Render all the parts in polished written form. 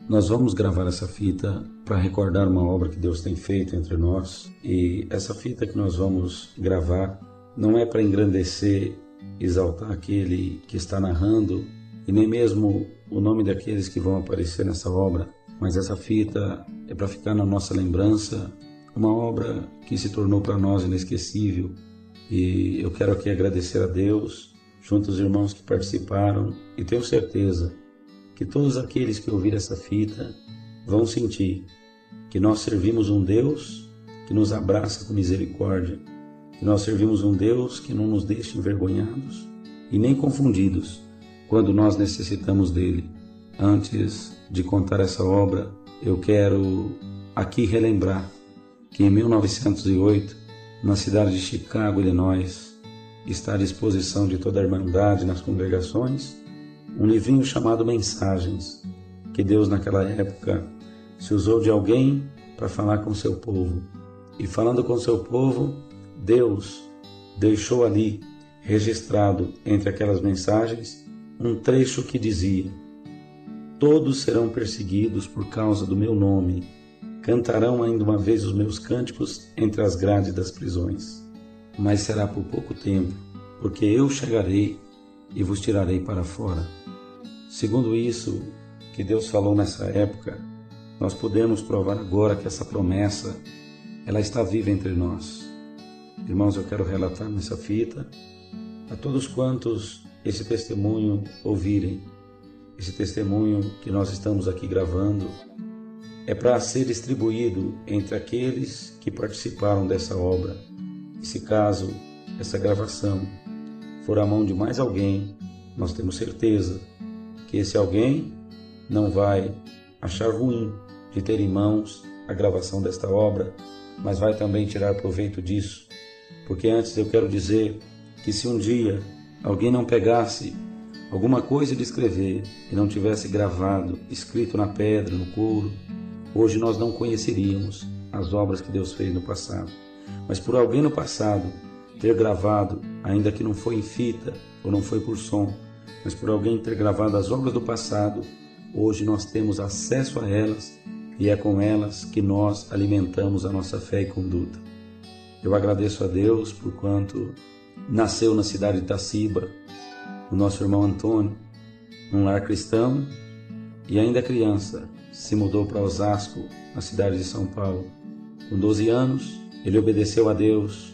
Nós vamos gravar essa fita para recordar uma obra que Deus tem feito entre nós, e essa fita que nós vamos gravar não é para engrandecer, exaltar aquele que está narrando e nem mesmo o nome daqueles que vão aparecer nessa obra, mas essa fita é para ficar na nossa lembrança, uma obra que se tornou para nós inesquecível. E eu quero aqui agradecer a Deus, junto aos irmãos que participaram, e tenho certeza que todos aqueles que ouvirem essa fita vão sentir que nós servimos um Deus que nos abraça com misericórdia, que nós servimos um Deus que não nos deixa envergonhados e nem confundidos quando nós necessitamos dele. Antes de contar essa obra, eu quero aqui relembrar que em 1908, na cidade de Chicago, Illinois, está à disposição de toda a Irmandade nas congregações um livrinho chamado Mensagens, que Deus naquela época se usou de alguém para falar com seu povo. E falando com seu povo, Deus deixou ali registrado entre aquelas mensagens um trecho que dizia: todos serão perseguidos por causa do meu nome, cantarão ainda uma vez os meus cânticos entre as grades das prisões, mas será por pouco tempo, porque eu chegarei e vos tirarei para fora. Segundo isso que Deus falou nessa época, nós podemos provar agora que essa promessa, ela está viva entre nós. Irmãos, eu quero relatar nessa fita a todos quantos esse testemunho ouvirem, esse testemunho que nós estamos aqui gravando, é para ser distribuído entre aqueles que participaram dessa obra. E se caso essa gravação for à mão de mais alguém, nós temos certeza que esse alguém não vai achar ruim de ter em mãos a gravação desta obra, mas vai também tirar proveito disso. Porque antes eu quero dizer que se um dia alguém não pegasse alguma coisa de escrever e não tivesse gravado, escrito na pedra, no couro, hoje nós não conheceríamos as obras que Deus fez no passado. Mas por alguém no passado ter gravado, ainda que não foi em fita ou não foi por som, mas por alguém ter gravado as obras do passado, hoje nós temos acesso a elas e é com elas que nós alimentamos a nossa fé e conduta. Eu agradeço a Deus por quanto nasceu na cidade de Itaciba o nosso irmão Antônio, num lar cristão, e ainda criança se mudou para Osasco, na cidade de São Paulo. Com 12 anos, ele obedeceu a Deus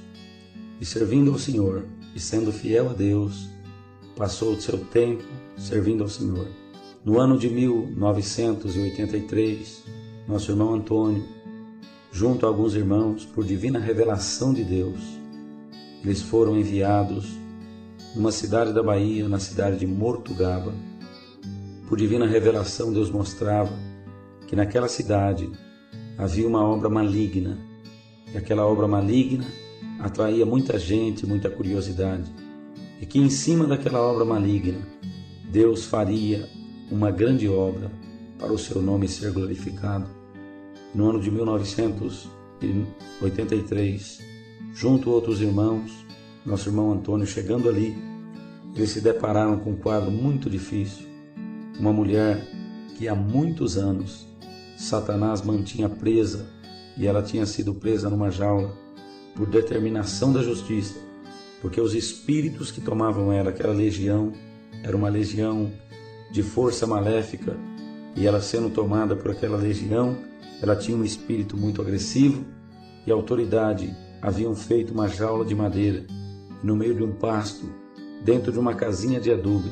e, servindo ao Senhor e sendo fiel a Deus, passou o seu tempo servindo ao Senhor. No ano de 1983, nosso irmão Antônio, junto a alguns irmãos, por divina revelação de Deus, eles foram enviados numa cidade da Bahia, na cidade de Mortugaba. Por divina revelação, Deus mostrava que naquela cidade havia uma obra maligna, e aquela obra maligna atraía muita gente, muita curiosidade, e que em cima daquela obra maligna, Deus faria uma grande obra para o seu nome ser glorificado. No ano de 1983, junto a outros irmãos, nosso irmão Antônio chegando ali, eles se depararam com um quadro muito difícil. Uma mulher que há muitos anos Satanás mantinha presa, e ela tinha sido presa numa jaula por determinação da justiça, porque os espíritos que tomavam ela, aquela legião, era uma legião de força maléfica, e ela sendo tomada por aquela legião, ela tinha um espírito muito agressivo, e a autoridade haviam feito uma jaula de madeira, e no meio de um pasto, dentro de uma casinha de adube,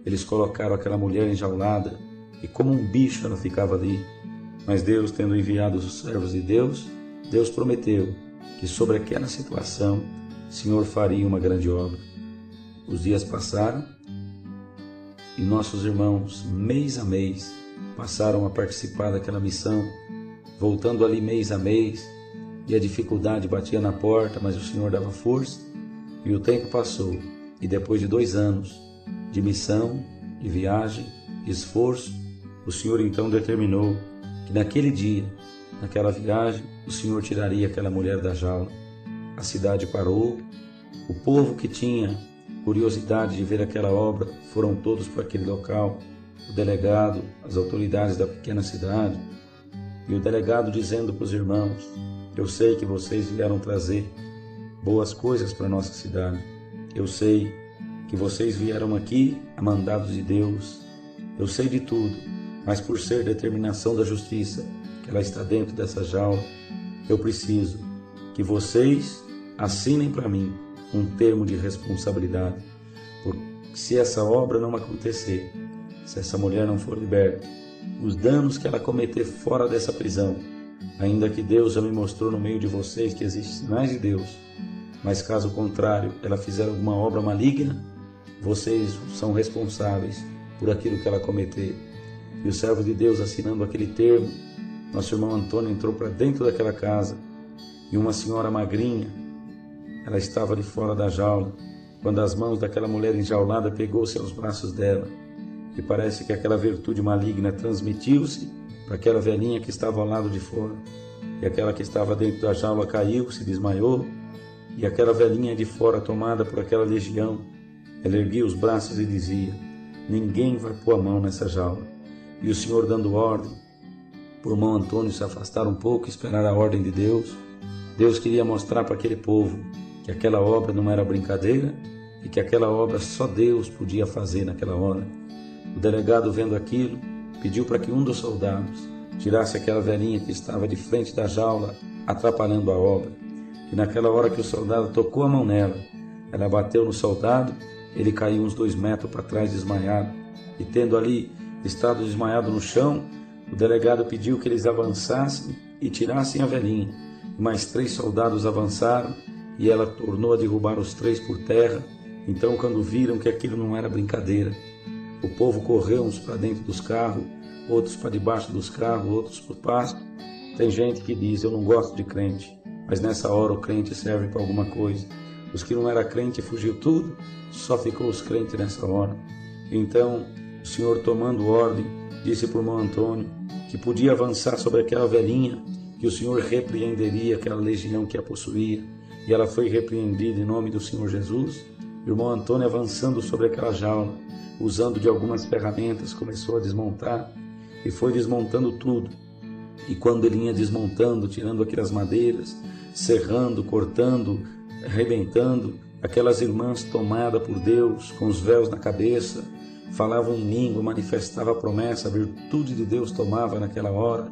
eles colocaram aquela mulher enjaulada, e como um bicho ela ficava ali. Mas Deus, tendo enviado os servos de Deus, Deus prometeu que sobre aquela situação o Senhor faria uma grande obra. Os dias passaram e nossos irmãos, mês a mês, passaram a participar daquela missão, voltando ali mês a mês, e a dificuldade batia na porta, mas o Senhor dava força, e o tempo passou, e depois de 2 anos de missão, de viagem, de esforço, o Senhor então determinou que naquele dia, naquela viagem, o Senhor tiraria aquela mulher da jaula. A cidade parou, o povo que tinha curiosidade de ver aquela obra foram todos para aquele local, o delegado, as autoridades da pequena cidade, e o delegado dizendo para os irmãos: eu sei que vocês vieram trazer boas coisas para a nossa cidade. Eu sei que vocês vieram aqui a mandados de Deus. Eu sei de tudo, mas por ser determinação da justiça, que ela está dentro dessa jaula, eu preciso que vocês assinem para mim um termo de responsabilidade. Porque se essa obra não acontecer, se essa mulher não for liberta, os danos que ela cometer fora dessa prisão, ainda que Deus já me mostrou no meio de vocês que existem sinais de Deus, mas caso contrário, ela fizer alguma obra maligna, vocês são responsáveis por aquilo que ela cometer. E o servo de Deus, assinando aquele termo, nosso irmão Antônio entrou para dentro daquela casa, e uma senhora magrinha, ela estava ali fora da jaula, quando as mãos daquela mulher enjaulada pegou-se aos braços dela, e parece que aquela virtude maligna transmitiu-se para aquela velhinha que estava ao lado de fora, e aquela que estava dentro da jaula caiu, se desmaiou, e aquela velhinha de fora, tomada por aquela legião, ela erguia os braços e dizia: ninguém vai pôr a mão nessa jaula. E o Senhor, dando ordem por irmão Antônio se afastar um pouco e esperar a ordem de Deus, Deus queria mostrar para aquele povo que aquela obra não era brincadeira e que aquela obra só Deus podia fazer naquela hora. O delegado, vendo aquilo, pediu para que um dos soldados tirasse aquela velhinha que estava de frente da jaula, atrapalhando a obra. E naquela hora que o soldado tocou a mão nela, ela bateu no soldado, ele caiu uns 2 metros para trás desmaiado. E tendo ali estado desmaiado no chão, o delegado pediu que eles avançassem e tirassem a velhinha. E mais 3 soldados avançaram e ela tornou a derrubar os 3 por terra. Então, quando viram que aquilo não era brincadeira, o povo correu uns para dentro dos carros, outros para debaixo dos carros, outros para o pasto. Tem gente que diz: eu não gosto de crente, mas nessa hora o crente serve para alguma coisa. Os que não eram crente fugiu tudo, só ficou os crentes nessa hora. Então o Senhor, tomando ordem, disse para o irmão Antônio que podia avançar sobre aquela velhinha, que o Senhor repreenderia aquela legião que a possuía. E ela foi repreendida em nome do Senhor Jesus. O irmão Antônio, avançando sobre aquela jaula, usando de algumas ferramentas, começou a desmontar e foi desmontando tudo. E quando ele ia desmontando, tirando aquelas madeiras, serrando, cortando, arrebentando, aquelas irmãs tomadas por Deus, com os véus na cabeça, falavam em língua, manifestavam a promessa, a virtude de Deus tomava naquela hora.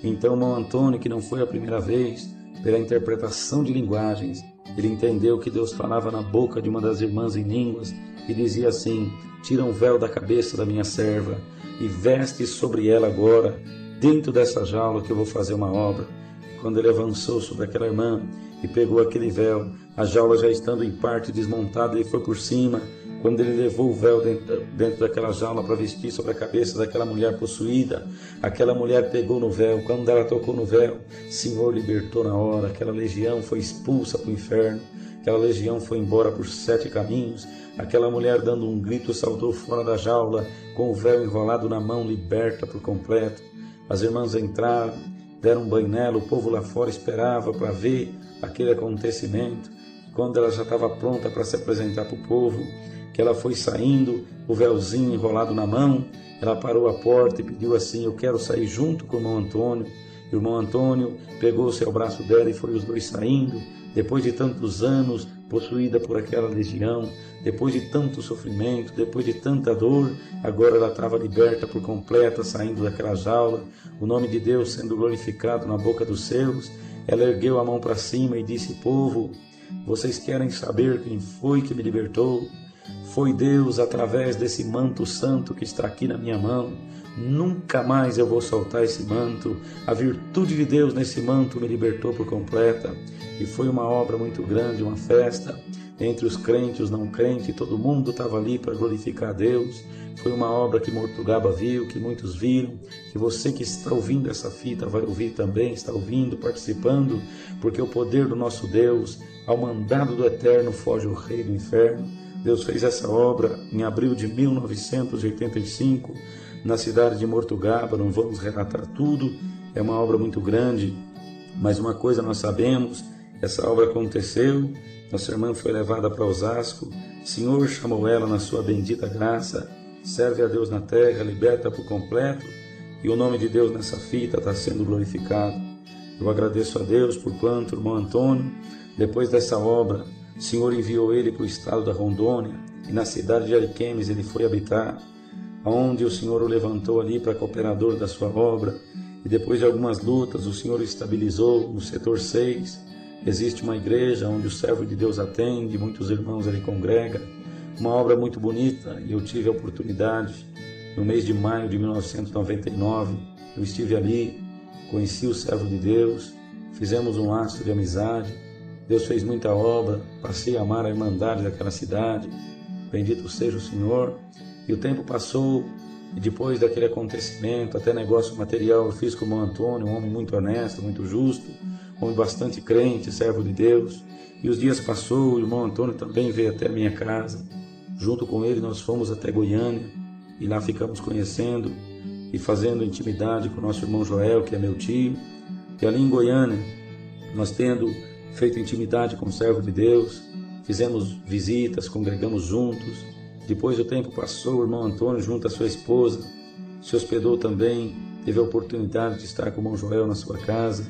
Então o irmão Antônio, que não foi a primeira vez, pela interpretação de linguagens, ele entendeu que Deus falava na boca de uma das irmãs em línguas e dizia assim: tira um véu da cabeça da minha serva e veste sobre ela agora, dentro dessa jaula, que eu vou fazer uma obra. E quando ele avançou sobre aquela irmã e pegou aquele véu, a jaula já estando em parte desmontada, ele foi por cima. Quando ele levou o véu dentro daquela jaula para vestir sobre a cabeça daquela mulher possuída, aquela mulher pegou no véu. Quando ela tocou no véu, o Senhor libertou na hora. Aquela legião foi expulsa para o inferno, aquela legião foi embora por 7 caminhos. Aquela mulher, dando um grito, saltou fora da jaula, com o véu enrolado na mão, liberta por completo. As irmãs entraram, deram um banho nela, o povo lá fora esperava para ver aquele acontecimento. Quando ela já estava pronta para se apresentar para o povo, que ela foi saindo, o véuzinho enrolado na mão, ela parou a porta e pediu assim: eu quero sair junto com o irmão Antônio. E o irmão Antônio pegou-se ao braço dela e foi os dois saindo. Depois de tantos anos possuída por aquela legião, depois de tanto sofrimento, depois de tanta dor, agora ela estava liberta por completa, saindo daquela jaula, o nome de Deus sendo glorificado na boca dos seus. Ela ergueu a mão para cima e disse: povo, vocês querem saber quem foi que me libertou? Foi Deus, através desse manto santo que está aqui na minha mão. Nunca mais eu vou soltar esse manto. A virtude de Deus nesse manto me libertou por completa. E foi uma obra muito grande, uma festa entre os crentes e os não crentes. Todo mundo estava ali para glorificar a Deus. Foi uma obra que Mortugaba viu, que muitos viram, que você que está ouvindo essa fita vai ouvir também, está ouvindo, participando, porque o poder do nosso Deus, ao mandado do Eterno, foge o rei do inferno. Deus fez essa obra em abril de 1985, na cidade de Mortugaba. Não vamos relatar tudo, é uma obra muito grande, mas uma coisa nós sabemos: essa obra aconteceu, nossa irmã foi levada para Osasco, o Senhor chamou ela na sua bendita graça, serve a Deus na terra, liberta por completo, e o nome de Deus nessa fita está sendo glorificado. Eu agradeço a Deus por quanto o irmão Antônio, depois dessa obra, o Senhor enviou ele para o estado da Rondônia, e na cidade de Ariquemes ele foi habitar, onde o Senhor o levantou ali para cooperador da sua obra, e depois de algumas lutas o Senhor o estabilizou no setor 6, existe uma igreja onde o servo de Deus atende, muitos irmãos ali congregam, uma obra muito bonita, e eu tive a oportunidade, no mês de maio de 1999, eu estive ali, conheci o servo de Deus, fizemos um laço de amizade, Deus fez muita obra, passei a amar a irmandade daquela cidade, bendito seja o Senhor, e o tempo passou, e depois daquele acontecimento, até negócio material eu fiz com o irmão Antônio, um homem muito honesto, muito justo, um homem bastante crente, servo de Deus, e os dias passou, o irmão Antônio também veio até a minha casa, junto com ele nós fomos até Goiânia, e lá ficamos conhecendo e fazendo intimidade com o nosso irmão Joel, que é meu tio, e ali em Goiânia, nós tendo feito intimidade com o servo de Deus, fizemos visitas, congregamos juntos. Depois o tempo passou, o irmão Antônio, junto à sua esposa, se hospedou também, teve a oportunidade de estar com o irmão Joel na sua casa,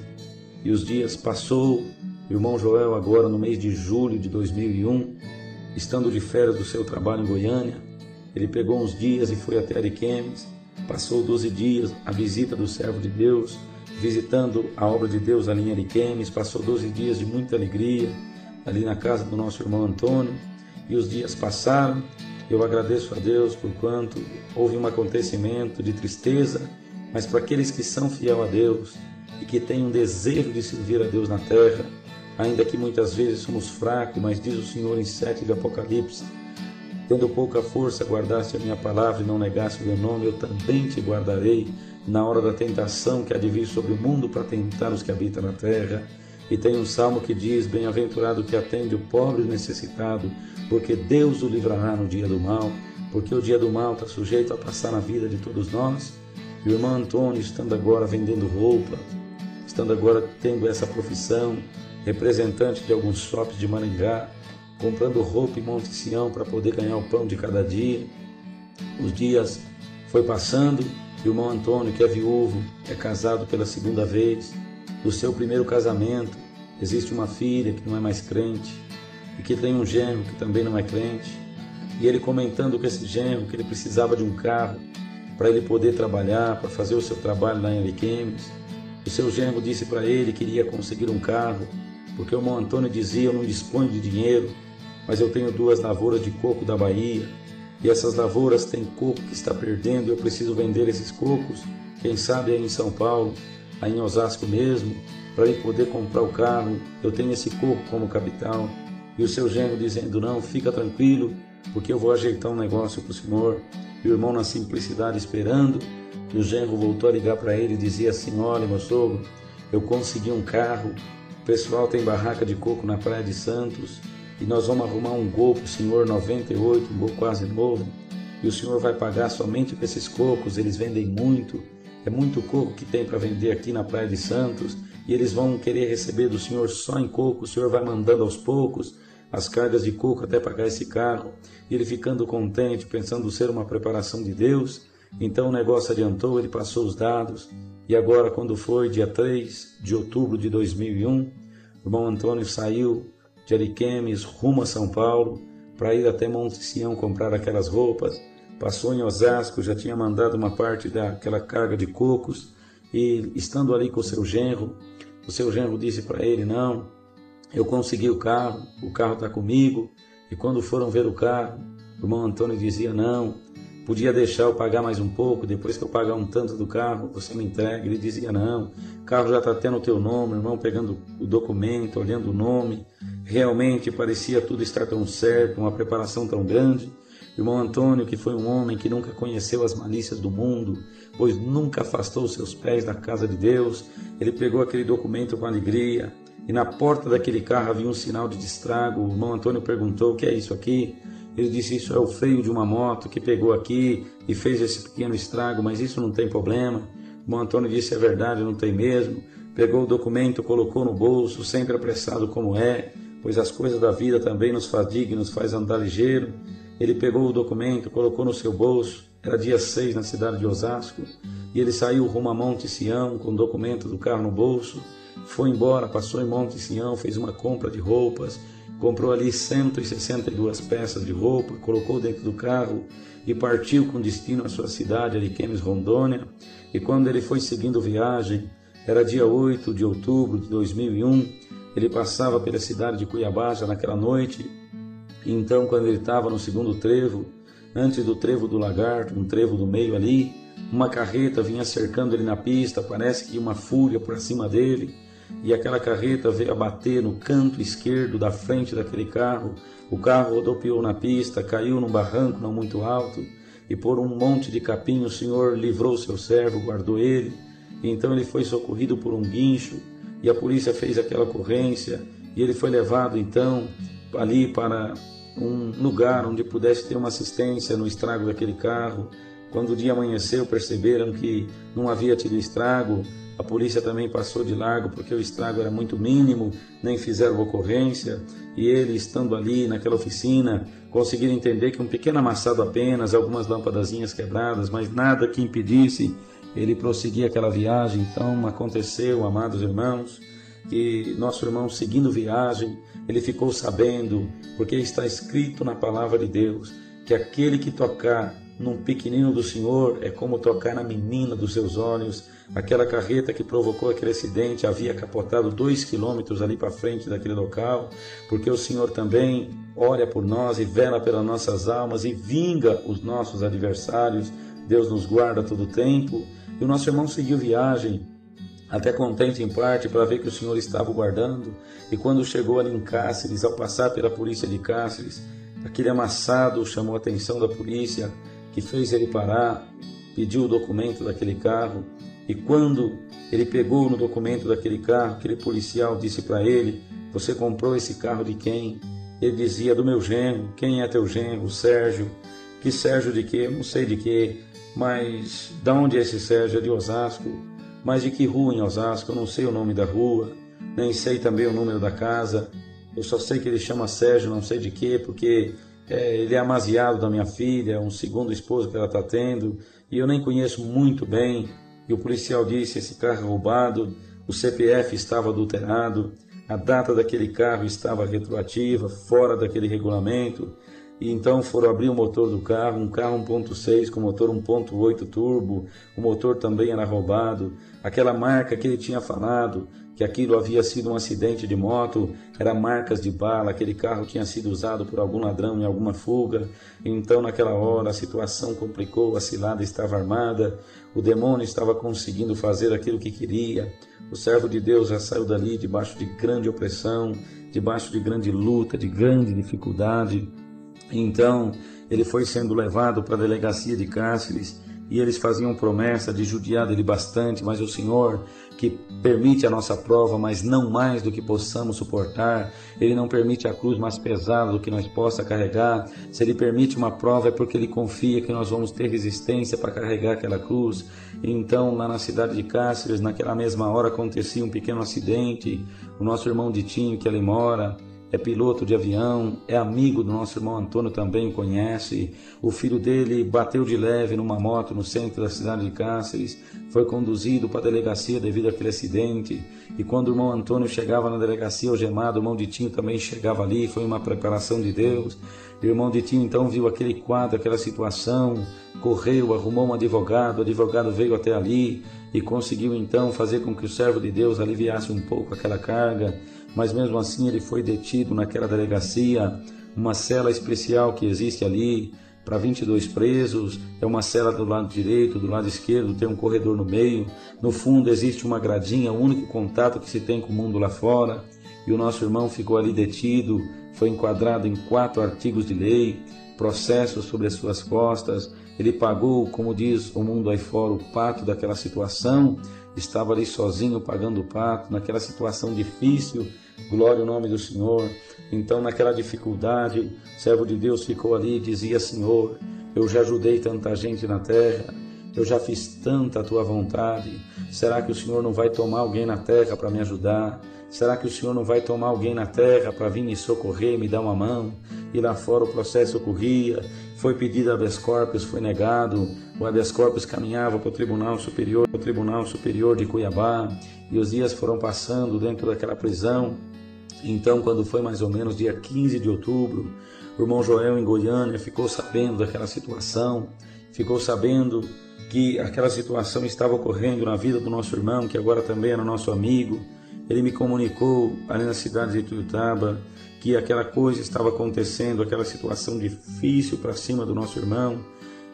e os dias passou, o irmão Joel agora no mês de julho de 2001, estando de férias do seu trabalho em Goiânia, ele pegou uns dias e foi até Ariquemes, passou 12 dias a visita do servo de Deus, visitando a obra de Deus ali em Ariquemes, passou 12 dias de muita alegria, ali na casa do nosso irmão Antônio, e os dias passaram. Eu agradeço a Deus por quanto houve um acontecimento de tristeza, mas para aqueles que são fiéis a Deus e que têm um desejo de servir a Deus na terra, ainda que muitas vezes somos fracos, mas diz o Senhor em 7 de Apocalipse, tendo pouca força, guardaste a minha palavra e não negaste o meu nome, eu também te guardarei na hora da tentação que há de vir sobre o mundo para tentar os que habitam na terra. E tem um salmo que diz, bem-aventurado que atende o pobre e o necessitado, porque Deus o livrará no dia do mal, porque o dia do mal está sujeito a passar na vida de todos nós. E o irmão Antônio, estando agora vendendo roupa, estando agora tendo essa profissão, representante de alguns shoppings de Maringá, comprando roupa em Monte Sião para poder ganhar o pão de cada dia. Os dias foi passando e o irmão Antônio, que é viúvo, é casado pela segunda vez. Do seu primeiro casamento, existe uma filha que não é mais crente e que tem um genro que também não é crente. E ele comentando com esse genro que ele precisava de um carro para ele poder trabalhar, para fazer o seu trabalho lá em Ariquemes. O seu genro disse para ele que iria conseguir um carro, porque o irmão Antônio dizia, eu não disponho de dinheiro, mas eu tenho 2 lavouras de coco da Bahia, e essas lavouras têm coco que está perdendo, eu preciso vender esses cocos, quem sabe aí em São Paulo, aí em Osasco mesmo, para ele poder comprar o carro, eu tenho esse coco como capital. E o seu genro dizendo, não, fica tranquilo, porque eu vou ajeitar um negócio para o senhor. E o irmão na simplicidade esperando, e o genro voltou a ligar para ele e dizia assim, olha meu sogro, eu consegui um carro, o pessoal tem barraca de coco na Praia de Santos, e nós vamos arrumar um Gol para o senhor 98, um Gol quase novo, e o senhor vai pagar somente com esses cocos, eles vendem muito, é muito coco que tem para vender aqui na Praia de Santos, e eles vão querer receber do senhor só em coco, o senhor vai mandando aos poucos as cargas de coco até pagar esse carro, e ele ficando contente, pensando ser uma preparação de Deus, então o negócio adiantou, ele passou os dados, e agora quando foi dia 3 de outubro de 2001, o irmão Antônio saiu de Ariquemes rumo a São Paulo, para ir até Monte Sião comprar aquelas roupas, passou em Osasco, já tinha mandado uma parte daquela carga de cocos, e estando ali com o seu genro disse para ele, não, eu consegui o carro está comigo, e quando foram ver o carro, o irmão Antônio dizia, não, podia deixar eu pagar mais um pouco, depois que eu pagar um tanto do carro, você me entrega. Ele dizia, não, o carro já está tendo o teu nome, o irmão pegando o documento, olhando o nome, realmente parecia tudo estar tão certo, uma preparação tão grande. O irmão Antônio, que foi um homem que nunca conheceu as malícias do mundo, pois nunca afastou os seus pés da casa de Deus, ele pegou aquele documento com alegria, e na porta daquele carro havia um sinal de estrago. O irmão Antônio perguntou, o que é isso aqui? Ele disse, isso é o freio de uma moto que pegou aqui e fez esse pequeno estrago, mas isso não tem problema. O irmão Antônio disse, é verdade, não tem mesmo. Pegou o documento, colocou no bolso, sempre apressado como é, pois as coisas da vida também nos fadigam, nos faz andar ligeiro. ele pegou o documento, colocou no seu bolso. Era dia 6 na cidade de Osasco, e ele saiu rumo a Monte Sião com o documento do carro no bolso, foi embora, passou em Monte Sião, fez uma compra de roupas, comprou ali 162 peças de roupa, colocou dentro do carro e partiu com destino à sua cidade, Ariquemes, Rondônia. E quando ele foi seguindo viagem, era dia 8 de outubro de 2001, ele passava pela cidade de Cuiabá já naquela noite. E então, quando ele estava no segundo trevo, antes do trevo do Lagarto, um trevo do meio ali, uma carreta vinha cercando ele na pista, parece que uma fúria por cima dele, e aquela carreta veio a bater no canto esquerdo da frente daquele carro. O carro rodopiou na pista, caiu num barranco não muito alto, e por um monte de capim o Senhor livrou seu servo, guardou ele, e então ele foi socorrido por um guincho, e a polícia fez aquela ocorrência, e ele foi levado então ali para um lugar onde pudesse ter uma assistência no estrago daquele carro. Quando o dia amanheceu, perceberam que não havia tido estrago. A polícia também passou de largo porque o estrago era muito mínimo, nem fizeram ocorrência. E ele, estando ali naquela oficina, conseguiram entender que um pequeno amassado apenas, algumas lâmpadazinhas quebradas, mas nada que impedisse ele prosseguir aquela viagem. Então aconteceu, amados irmãos, que nosso irmão, seguindo viagem, ele ficou sabendo, porque está escrito na palavra de Deus, que aquele que tocar num pequenino do Senhor é como tocar na menina dos seus olhos. Aquela carreta que provocou aquele acidente havia capotado 2 quilômetros ali para frente daquele local, porque o Senhor também olha por nós e vela pelas nossas almas e vinga os nossos adversários. Deus nos guarda todo o tempo. E o nosso irmão seguiu viagem, até contente em parte para ver que o Senhor estava o guardando. E quando chegou ali em Cáceres, ao passar pela polícia de Cáceres, aquele amassado chamou a atenção da polícia, que fez ele parar, pediu o documento daquele carro. E quando ele pegou no documento daquele carro, aquele policial disse para ele: você comprou esse carro de quem? Ele dizia: do meu genro. Quem é teu genro? Sérgio. Que Sérgio de quê? Eu não sei de quê. Mas de onde é esse Sérgio? É de Osasco. Mas de que rua em Osasco? Eu não sei o nome da rua, nem sei também o número da casa. Eu só sei que ele chama Sérgio, não sei de quê, porque ele é amaziado da minha filha, um segundo esposo que ela está tendo, e eu nem conheço muito bem. E o policial disse: esse carro é roubado, o CPF estava adulterado, a data daquele carro estava retroativa, fora daquele regulamento. E então foram abrir o motor do carro, um carro 1.6 com motor 1.8 turbo, o motor também era roubado. Aquela marca que ele tinha falado, que aquilo havia sido um acidente de moto, eram marcas de bala, aquele carro tinha sido usado por algum ladrão em alguma fuga. Então naquela hora a situação complicou, a cilada estava armada, o demônio estava conseguindo fazer aquilo que queria. O servo de Deus já saiu dali debaixo de grande opressão, debaixo de grande luta, de grande dificuldade. Então ele foi sendo levado para a delegacia de Cáceres, e eles faziam promessa de judiar dele bastante, mas o Senhor, que permite a nossa prova, mas não mais do que possamos suportar, Ele não permite a cruz mais pesada do que nós possa carregar. Se Ele permite uma prova é porque Ele confia que nós vamos ter resistência para carregar aquela cruz. Então lá na cidade de Cáceres, naquela mesma hora acontecia um pequeno acidente. O nosso irmão Ditinho, que ali mora, é piloto de avião, é amigo do nosso irmão Antônio, também conhece. O filho dele bateu de leve numa moto no centro da cidade de Cáceres, foi conduzido para a delegacia devido àquele acidente. E quando o irmão Antônio chegava na delegacia algemado, o irmão Ditinho também chegava ali, foi uma preparação de Deus. E o irmão Ditinho então viu aquele quadro, aquela situação, correu, arrumou um advogado, o advogado veio até ali e conseguiu então fazer com que o servo de Deus aliviasse um pouco aquela carga. Mas mesmo assim ele foi detido naquela delegacia, uma cela especial que existe ali para 22 presos, é uma cela do lado direito, do lado esquerdo tem um corredor no meio, no fundo existe uma gradinha, o único contato que se tem com o mundo lá fora. E o nosso irmão ficou ali detido, foi enquadrado em 4 artigos de lei, processos sobre as suas costas. Ele pagou, como diz o mundo aí fora, o pato daquela situação, estava ali sozinho pagando o pato, naquela situação difícil, glória ao nome do Senhor. Então naquela dificuldade, o servo de Deus ficou ali e dizia: Senhor, eu já ajudei tanta gente na terra, eu já fiz tanta a tua vontade, será que o Senhor não vai tomar alguém na terra para me ajudar? Será que o Senhor não vai tomar alguém na terra para vir me socorrer, me dar uma mão? e lá fora o processo corria. Foi pedido habeas corpus, foi negado. O habeas corpus caminhava para o Tribunal Superior de Cuiabá, e os dias foram passando dentro daquela prisão. Então, quando foi mais ou menos dia 15 de outubro, o irmão Joel em Goiânia ficou sabendo daquela situação, ficou sabendo que aquela situação estava ocorrendo na vida do nosso irmão, que agora também era nosso amigo. Ele me comunicou ali na cidade de Ituiutaba que aquela coisa estava acontecendo, aquela situação difícil para cima do nosso irmão.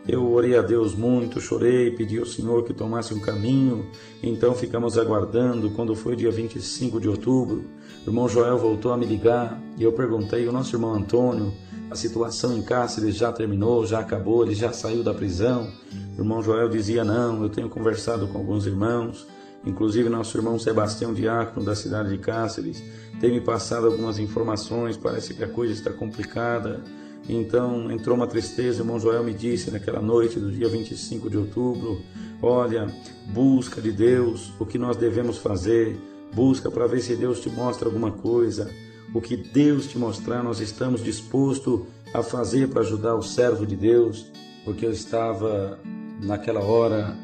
Eu orei a Deus muito, chorei, pedi ao Senhor que tomasse um caminho. Então ficamos aguardando. Quando foi dia 25 de outubro, o irmão Joel voltou a me ligar e eu perguntei: o nosso irmão Antônio, a situação em Cáceres já terminou, já acabou, ele já saiu da prisão? O irmão Joel dizia: não, eu tenho conversado com alguns irmãos, inclusive nosso irmão Sebastião Diácono da cidade de Cáceres tem me passado algumas informações, parece que a coisa está complicada. Então entrou uma tristeza. O irmão Joel me disse naquela noite do dia 25 de outubro: olha, busca de Deus o que nós devemos fazer, busca para ver se Deus te mostra alguma coisa. O que Deus te mostrar, nós estamos dispostos a fazer para ajudar o servo de Deus. Porque eu estava naquela hora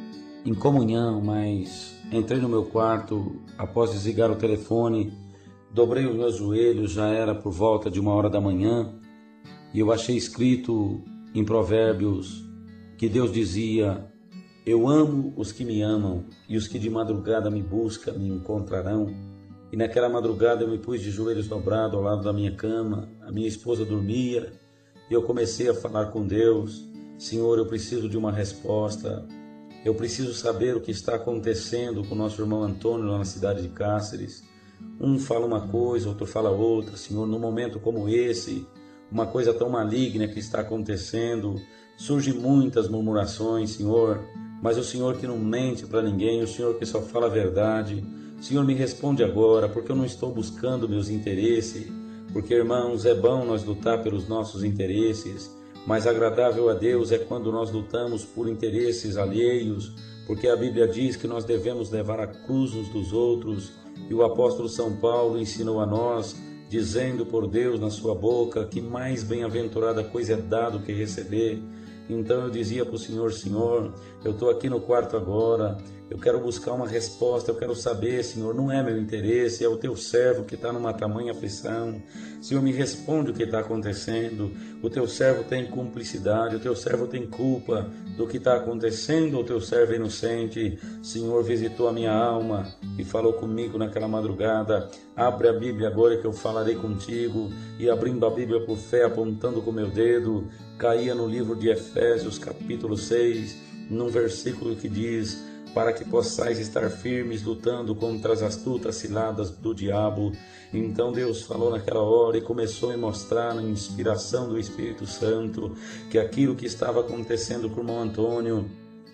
em comunhão, mas entrei no meu quarto após desligar o telefone, dobrei os meus joelhos, já era por volta de 1h da manhã, e eu achei escrito em Provérbios que Deus dizia: eu amo os que me amam, e os que de madrugada me buscam me encontrarão. E naquela madrugada eu me pus de joelhos dobrados ao lado da minha cama, a minha esposa dormia, e eu comecei a falar com Deus: Senhor, eu preciso de uma resposta, eu preciso saber o que está acontecendo com o nosso irmão Antônio lá na cidade de Cáceres. Um fala uma coisa, outro fala outra. Senhor, num momento como esse, uma coisa tão maligna que está acontecendo, surgem muitas murmurações, Senhor, mas o Senhor que não mente para ninguém, o Senhor que só fala a verdade. Senhor, me responde agora, porque eu não estou buscando meus interesses, porque, irmãos, é bom nós lutar pelos nossos interesses, mas agradável a Deus é quando nós lutamos por interesses alheios, porque a Bíblia diz que nós devemos levar a cruz uns dos outros, e o apóstolo São Paulo ensinou a nós, dizendo por Deus na sua boca que mais bem-aventurada coisa é dar do que receber. Então eu dizia para o Senhor: Senhor, eu estou aqui no quarto agora, eu quero buscar uma resposta, eu quero saber, Senhor, não é meu interesse, é o teu servo que está numa tamanha aflição. Senhor, me responde o que está acontecendo. O teu servo tem cumplicidade, o teu servo tem culpa do que está acontecendo, o teu servo é inocente. Senhor, visitou a minha alma e falou comigo naquela madrugada: abre a Bíblia agora que eu falarei contigo. E abrindo a Bíblia por fé, apontando com o meu dedo, caía no livro de Efésios capítulo 6, num versículo que diz: para que possais estar firmes lutando contra as astutas ciladas do diabo. Então Deus falou naquela hora e começou a me mostrar, na inspiração do Espírito Santo, que aquilo que estava acontecendo com o irmão Antônio,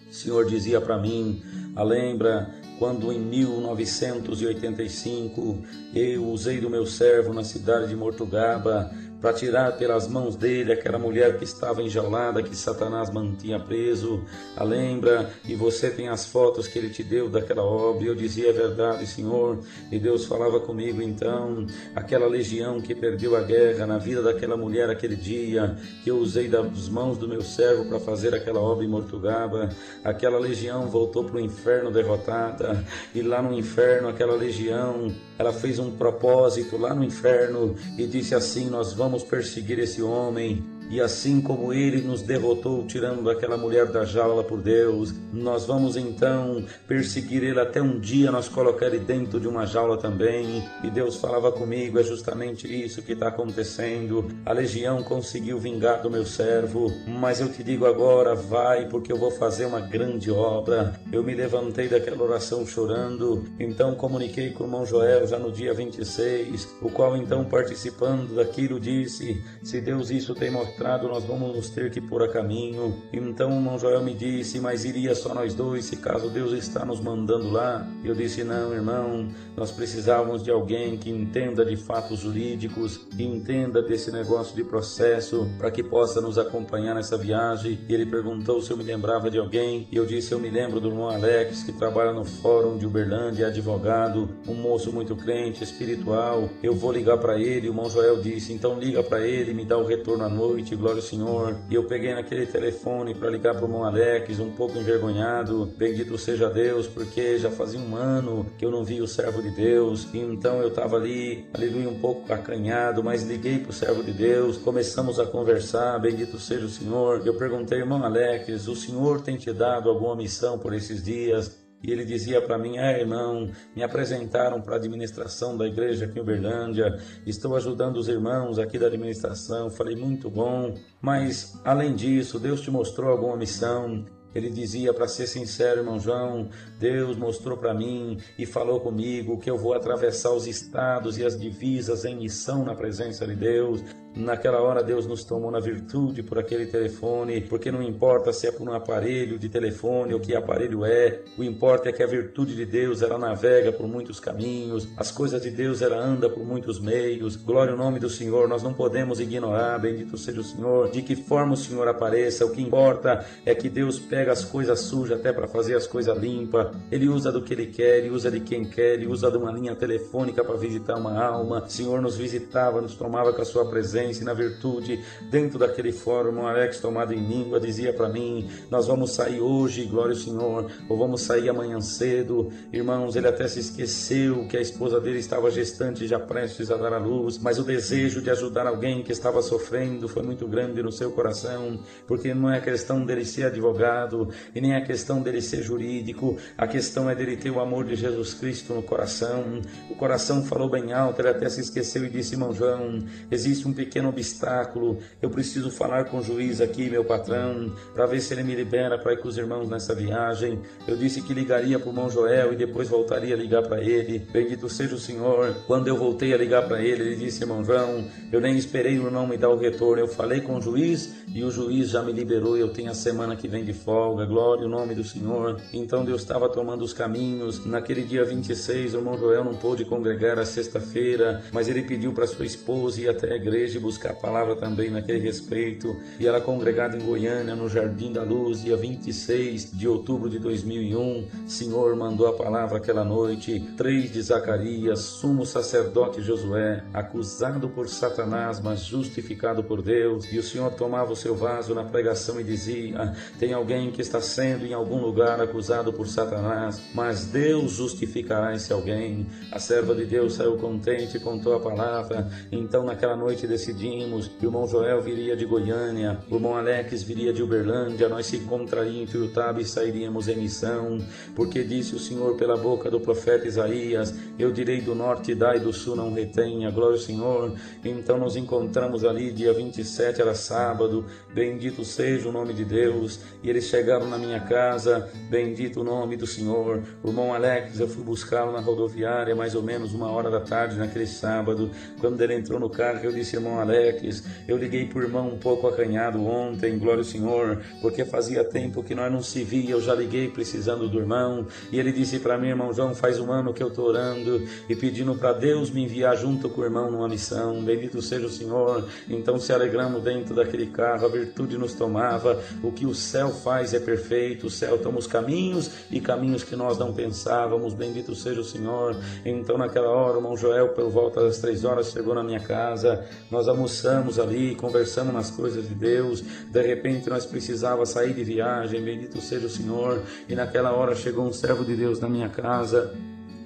o Senhor dizia para mim: lembra quando em 1985 eu usei do meu servo na cidade de Mortugaba para tirar pelas mãos dele aquela mulher que estava enjaulada, que Satanás mantinha preso? Lembra? E você tem as fotos que ele te deu daquela obra. E eu dizia: é verdade, Senhor. E Deus falava comigo então: aquela legião que perdeu a guerra na vida daquela mulher aquele dia, que eu usei das mãos do meu servo para fazer aquela obra em Mortugaba, aquela legião voltou para o inferno derrotada. E lá no inferno aquela legião, ela fez um propósito lá no inferno e disse assim: nós vamos perseguir esse homem, e assim como ele nos derrotou tirando daquela mulher da jaula por Deus, nós vamos então perseguir ele até um dia nós colocar ele dentro de uma jaula também. E Deus falava comigo: é justamente isso que está acontecendo. A legião conseguiu vingar do meu servo, mas eu te digo agora: vai, porque eu vou fazer uma grande obra. Eu me levantei daquela oração chorando, então comuniquei com o irmão Joel já no dia 26, o qual então, participando daquilo, disse: se Deus isso tem estrado nós vamos nos ter que pôr a caminho. Então o irmão Joel me disse, mas iria só nós dois, se caso Deus está nos mandando lá? Eu disse, não, irmão, nós precisávamos de alguém que entenda de fatos jurídicos, que entenda desse negócio de processo, para que possa nos acompanhar nessa viagem. E ele perguntou se eu me lembrava de alguém, e eu disse, eu me lembro do irmão Alex, que trabalha no Fórum de Uberlândia, é advogado, um moço muito crente, espiritual. Eu vou ligar para ele. O irmão Joel disse, então liga para ele, me dá o retorno à noite, glória ao Senhor. E eu peguei naquele telefone para ligar para o irmão Alex, um pouco envergonhado, bendito seja Deus, porque já fazia um ano que eu não via o servo de Deus, e então eu estava ali, aleluia, um pouco acanhado, mas liguei para o servo de Deus, começamos a conversar, bendito seja o Senhor. Eu perguntei, irmão Alex, o Senhor tem te dado alguma missão por esses dias? E ele dizia para mim, irmão, me apresentaram para a administração da igreja aqui em Uberlândia, estou ajudando os irmãos aqui da administração. Falei, muito bom, mas além disso, Deus te mostrou alguma missão? Ele dizia, para ser sincero, irmão João, Deus mostrou para mim e falou comigo que eu vou atravessar os estados e as divisas em missão na presença de Deus. Naquela hora Deus nos tomou na virtude por aquele telefone, porque não importa se é por um aparelho de telefone ou que aparelho é, o importa é que a virtude de Deus ela navega por muitos caminhos, as coisas de Deus ela anda por muitos meios. Glória ao nome do Senhor, nós não podemos ignorar, bendito seja o Senhor, de que forma o Senhor apareça. O que importa é que Deus pega as coisas sujas até para fazer as coisas limpas. Ele usa do que Ele quer, Ele usa de quem quer, Ele usa de uma linha telefônica para visitar uma alma. O Senhor nos visitava, nos tomava com a sua presença, e na virtude, dentro daquele fórum, o Alex tomado em língua dizia para mim, nós vamos sair hoje, glória ao Senhor, ou vamos sair amanhã cedo. Irmãos, ele até se esqueceu que a esposa dele estava gestante, já prestes a dar à luz, mas o desejo de ajudar alguém que estava sofrendo foi muito grande no seu coração, porque não é questão dele ser advogado, e nem é questão dele ser jurídico, a questão é dele ter o amor de Jesus Cristo no coração. O coração falou bem alto, ele até se esqueceu e disse, irmão João, existe um pequeno obstáculo, eu preciso falar com o juiz aqui, meu patrão, para ver se ele me libera para ir com os irmãos nessa viagem. Eu disse que ligaria para o irmão Joel e depois voltaria a ligar para ele, bendito seja o Senhor. Quando eu voltei a ligar para ele, ele disse, irmão João, eu nem esperei o irmão me dar o retorno, eu falei com o juiz e o juiz já me liberou, eu tenho a semana que vem de folga, glória ao nome do Senhor. Então Deus estava tomando os caminhos. Naquele dia 26, o irmão Joel não pôde congregar a sexta-feira, mas ele pediu para sua esposa ir até a igreja e buscar a palavra também naquele respeito, e ela congregada em Goiânia, no Jardim da Luz, dia 26 de outubro de 2001, Senhor mandou a palavra aquela noite, 3 de Zacarias, sumo sacerdote Josué, acusado por Satanás, mas justificado por Deus, e o Senhor tomava o seu vaso na pregação e dizia, tem alguém que está sendo em algum lugar acusado por Satanás, mas Deus justificará esse alguém. A serva de Deus saiu contente e contou a palavra. Então naquela noite decidimos que o irmão Joel viria de Goiânia, o irmão Alex viria de Uberlândia, nós se encontraríamos em Tuiutaba e sairíamos em missão, porque disse o Senhor pela boca do profeta Isaías, eu direi do norte dai, do sul não retenha, glória ao Senhor. Então nos encontramos ali, dia 27, era sábado, bendito seja o nome de Deus, e eles chegaram na minha casa, bendito o nome do Senhor. O irmão Alex, eu fui buscá-lo na rodoviária, mais ou menos 1h da tarde naquele sábado. Quando ele entrou no carro, eu disse, irmão Alex, eu liguei para o irmão um pouco acanhado ontem, glória ao Senhor, porque fazia tempo que nós não se via, eu já liguei precisando do irmão, e ele disse para mim, irmão João, faz um ano que eu estou orando e pedindo para Deus me enviar junto com o irmão numa missão, bendito seja o Senhor. Então se alegramos dentro daquele carro, a virtude nos tomava, o que o céu faz é perfeito, o céu toma os caminhos e caminhos que nós não pensávamos, bendito seja o Senhor. Então naquela hora, o irmão Joel, por volta das 3 horas, chegou na minha casa, nós almoçamos ali, conversamos nas coisas de Deus, de repente nós precisávamos sair de viagem, bendito seja o Senhor, e naquela hora chegou um servo de Deus na minha casa,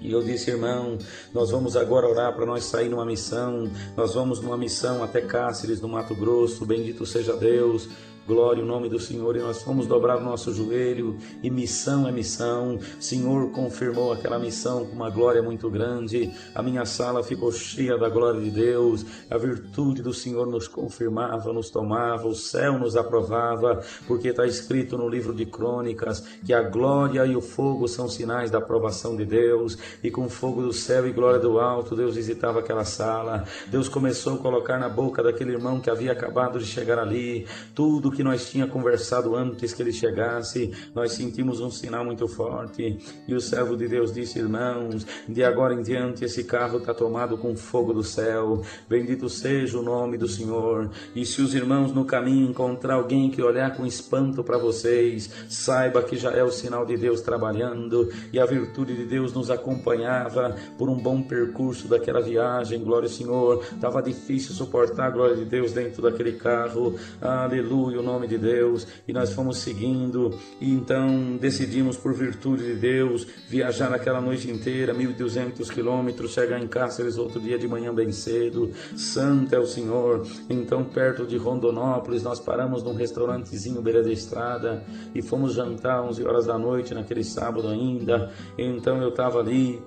e eu disse, irmão, nós vamos agora orar para nós sair numa missão, nós vamos numa missão até Cáceres, no Mato Grosso, bendito seja Deus. glória ao nome do Senhor, e nós fomos dobrar o nosso joelho, e missão é missão. Senhor confirmou aquela missão com uma glória muito grande, a minha sala ficou cheia da glória de Deus, a virtude do Senhor nos confirmava, nos tomava, o céu nos aprovava, porque está escrito no livro de Crônicas que a glória e o fogo são sinais da aprovação de Deus, e com fogo do céu e glória do alto, Deus visitava aquela sala. Deus começou a colocar na boca daquele irmão que havia acabado de chegar ali, tudo que nós tinha conversado antes que ele chegasse. Nós sentimos um sinal muito forte, e o servo de Deus disse: irmãos, de agora em diante esse carro está tomado com fogo do céu, bendito seja o nome do Senhor. E se os irmãos no caminho encontrar alguém que olhar com espanto para vocês, saiba que já é o sinal de Deus trabalhando, e a virtude de Deus nos acompanhava por um bom percurso daquela viagem. Glória ao Senhor. Estava difícil suportar a glória de Deus dentro daquele carro, aleluia, o nome de Deus, e nós fomos seguindo, e então decidimos, por virtude de Deus, viajar aquela noite inteira, 1.200 quilômetros, chegar em Cáceres outro dia de manhã bem cedo. Santo é o Senhor. Então, perto de Rondonópolis, nós paramos num restaurantezinho beira da estrada, e fomos jantar 11 horas da noite, naquele sábado ainda. Então eu estava ali,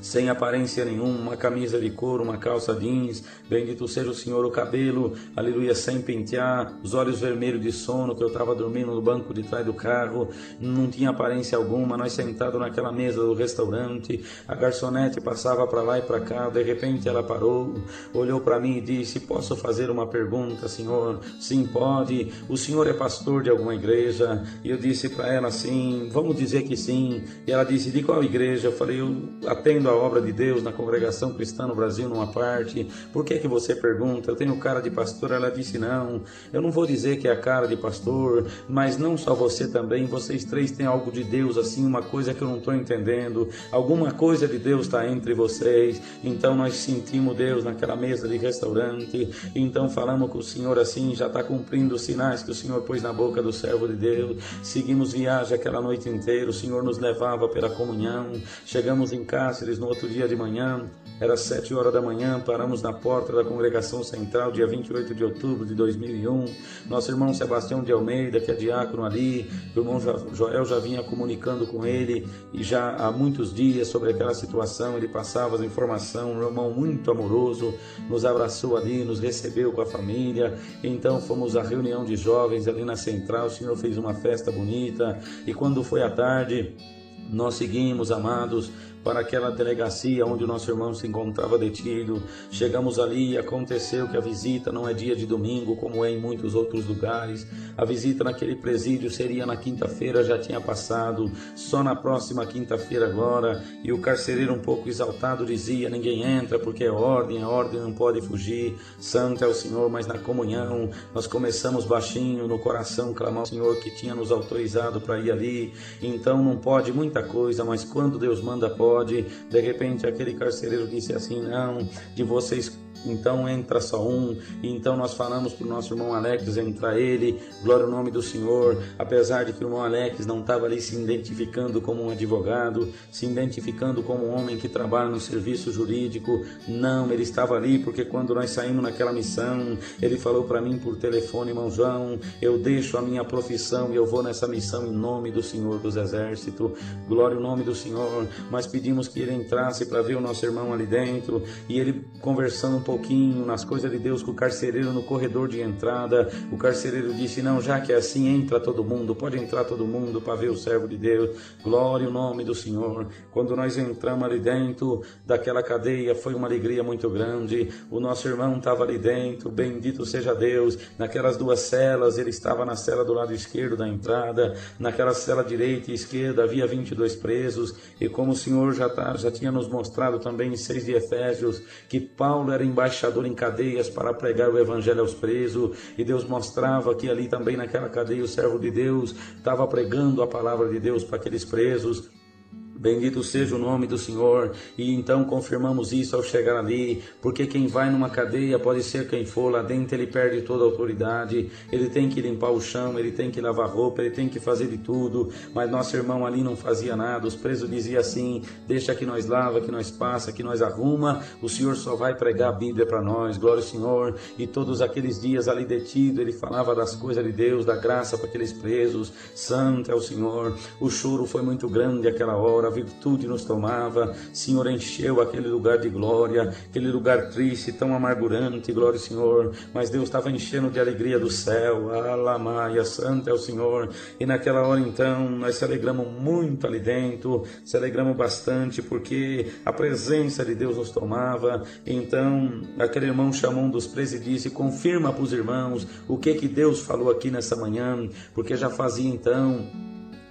sem aparência nenhuma, uma camisa de couro, uma calça jeans, bendito seja o Senhor, o cabelo, aleluia, sem pentear, os olhos vermelhos de sono, que eu estava dormindo no banco de trás do carro, não tinha aparência alguma. Nós sentados naquela mesa do restaurante, a garçonete passava para lá e para cá, de repente ela parou, olhou para mim e disse: posso fazer uma pergunta, senhor? Sim, pode. O senhor é pastor de alguma igreja? E eu disse para ela: sim, vamos dizer que sim. E ela disse: de qual igreja? Eu falei: eu atendo a obra de Deus na Congregação Cristã no Brasil, numa parte. Por que você pergunta? Eu tenho cara de pastor? Ela disse: não, eu não vou dizer que é a cara de pastor, mas não só você também, vocês três têm algo de Deus, assim, uma coisa que eu não estou entendendo, alguma coisa de Deus está entre vocês. Então nós sentimos Deus naquela mesa de restaurante, então falamos com o Senhor assim, já está cumprindo os sinais que o Senhor pôs na boca do servo de Deus. Seguimos viagem aquela noite inteira, o Senhor nos levava pela comunhão. Chegamos em Cáceres no outro dia de manhã, era 7 horas da manhã, paramos na porta da Congregação Central, dia 28 de outubro de 2001. Nosso irmão Sebastião de Almeida, que é diácono ali, o irmão Joel já vinha comunicando com ele, e já há muitos dias sobre aquela situação, ele passava as informações. Um irmão muito amoroso, nos abraçou ali, nos recebeu com a família. Então fomos à reunião de jovens ali na Central, o Senhor fez uma festa bonita, e quando foi à tarde, nós seguimos, amados, para aquela delegacia onde o nosso irmão se encontrava detido. Chegamos ali e aconteceu que a visita não é dia de domingo, como é em muitos outros lugares. A visita naquele presídio seria na quinta-feira, já tinha passado, só na próxima quinta-feira agora. E o carcereiro, um pouco exaltado, dizia: ninguém entra porque é ordem, a ordem não pode fugir. Santo é o Senhor. Mas na comunhão nós começamos baixinho no coração clamar ao Senhor que tinha nos autorizado para ir ali. Então não pode muita coisa, mas quando Deus manda pode. De repente aquele carcereiro disse assim: não, de vocês então entra só um. E então nós falamos para o nosso irmão Alex entrar ele, glória ao nome do Senhor. Apesar de que o irmão Alex não estava ali se identificando como um advogado, se identificando como um homem que trabalha no serviço jurídico, não, ele estava ali porque quando nós saímos naquela missão, ele falou para mim por telefone: irmão João, eu deixo a minha profissão e eu vou nessa missão em nome do Senhor dos Exércitos, glória ao nome do Senhor. Mas pedimos que ele entrasse para ver o nosso irmão ali dentro, e ele conversando um pouquinho nas coisas de Deus com o carcereiro no corredor de entrada, o carcereiro disse: não, já que é assim, entra todo mundo, pode entrar todo mundo para ver o servo de Deus, glória ao nome do Senhor. Quando nós entramos ali dentro daquela cadeia, foi uma alegria muito grande. O nosso irmão estava ali dentro, bendito seja Deus, naquelas duas celas. Ele estava na cela do lado esquerdo da entrada, naquela cela direita e esquerda havia 22 presos, e como o Senhor já tinha nos mostrado também em 6 de Efésios, que Paulo era embaixador em cadeias para pregar o evangelho aos presos, e Deus mostrava que ali também naquela cadeia o servo de Deus estava pregando a palavra de Deus para aqueles presos. Bendito seja o nome do Senhor. E então confirmamos isso ao chegar ali, porque quem vai numa cadeia pode ser quem for, lá dentro ele perde toda a autoridade, ele tem que limpar o chão, ele tem que lavar roupa, ele tem que fazer de tudo, mas nosso irmão ali não fazia nada. Os presos diziam assim: deixa que nós lava, que nós passa, que nós arruma, o Senhor só vai pregar a Bíblia para nós, glória ao Senhor. E todos aqueles dias ali detido, ele falava das coisas de Deus, da graça para aqueles presos. Santo é o Senhor. O choro foi muito grande aquela hora, a virtude nos tomava. Senhor, encheu aquele lugar de glória, aquele lugar triste, tão amargurante, glória ao Senhor, mas Deus estava enchendo de alegria do céu. Alamaia, santo é o Senhor. E naquela hora então nós se alegramos muito ali dentro, se alegramos bastante, porque a presença de Deus nos tomava. Então aquele irmão chamou um dos presos e disse: confirma para os irmãos o que Deus falou aqui nessa manhã, porque já fazia então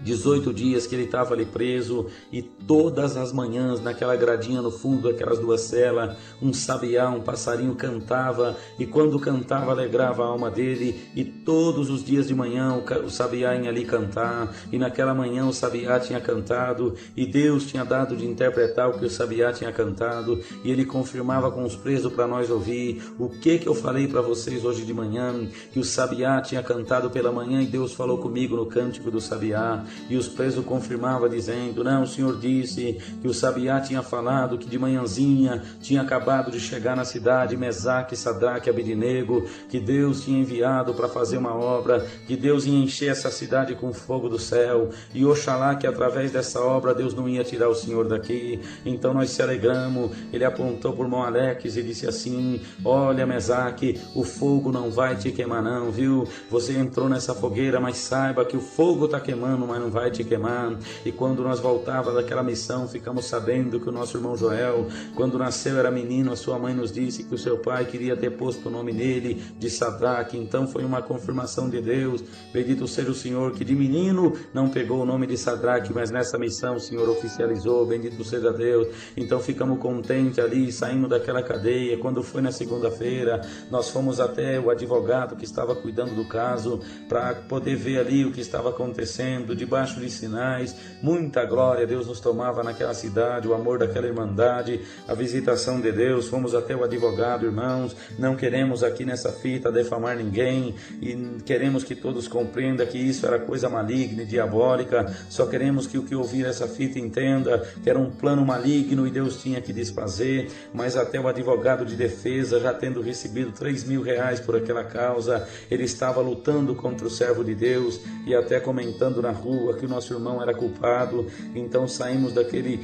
18 dias que ele estava ali preso, e todas as manhãs, naquela gradinha no fundo daquelas duas celas, um sabiá, um passarinho cantava, e quando cantava alegrava a alma dele, e todos os dias de manhã o sabiá ia ali cantar, e naquela manhã o sabiá tinha cantado, e Deus tinha dado de interpretar o que o sabiá tinha cantado, e ele confirmava com os presos para nós ouvir o que eu falei para vocês hoje de manhã, que o sabiá tinha cantado pela manhã, e Deus falou comigo no cântico do sabiá. E os presos confirmavam dizendo: não, o Senhor disse que o sabiá tinha falado que de manhãzinha tinha acabado de chegar na cidade Mesaque, Sadraque e Abednego, que Deus tinha enviado para fazer uma obra, que Deus ia encher essa cidade com fogo do céu, e oxalá que através dessa obra Deus não ia tirar o Senhor daqui. Então nós se alegramos. Ele apontou por irmão Alex e disse assim: olha, Mesaque, o fogo não vai te queimar não, viu? Você entrou nessa fogueira, mas saiba que o fogo está queimando, mas não vai te queimar. E quando nós voltávamos daquela missão, ficamos sabendo que o nosso irmão Joel, quando nasceu era menino, a sua mãe nos disse que o seu pai queria ter posto o nome nele de Sadraque. Então foi uma confirmação de Deus. Bendito seja o Senhor, que de menino não pegou o nome de Sadraque, mas nessa missão o Senhor oficializou. Bendito seja Deus. Então ficamos contentes ali, saímos daquela cadeia. Quando foi na segunda-feira, nós fomos até o advogado que estava cuidando do caso, para poder ver ali o que estava acontecendo, debaixo de sinais. Muita glória Deus nos tomava naquela cidade, o amor daquela irmandade, a visitação de Deus. Fomos até o advogado, irmãos. Não queremos aqui nessa fita defamar ninguém, e queremos que todos compreendam que isso era coisa maligna e diabólica. Só queremos que o que ouvir essa fita entenda que era um plano maligno e Deus tinha que desfazer. Mas até o advogado de defesa, já tendo recebido R$3.000 por aquela causa, ele estava lutando contra o servo de Deus e até comentando na rua que o nosso irmão era culpado. Então saímos daquele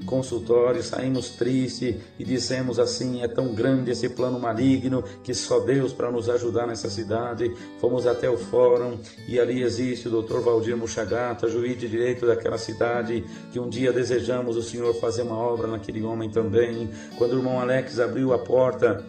consultório, saímos tristes e dissemos assim: é tão grande esse plano maligno que só Deus para nos ajudar nessa cidade. Fomos até o fórum e ali existe o Dr. Valdir Muxagata, juiz de direito daquela cidade, que um dia desejamos o Senhor fazer uma obra naquele homem também. Quando o irmão Alex abriu a porta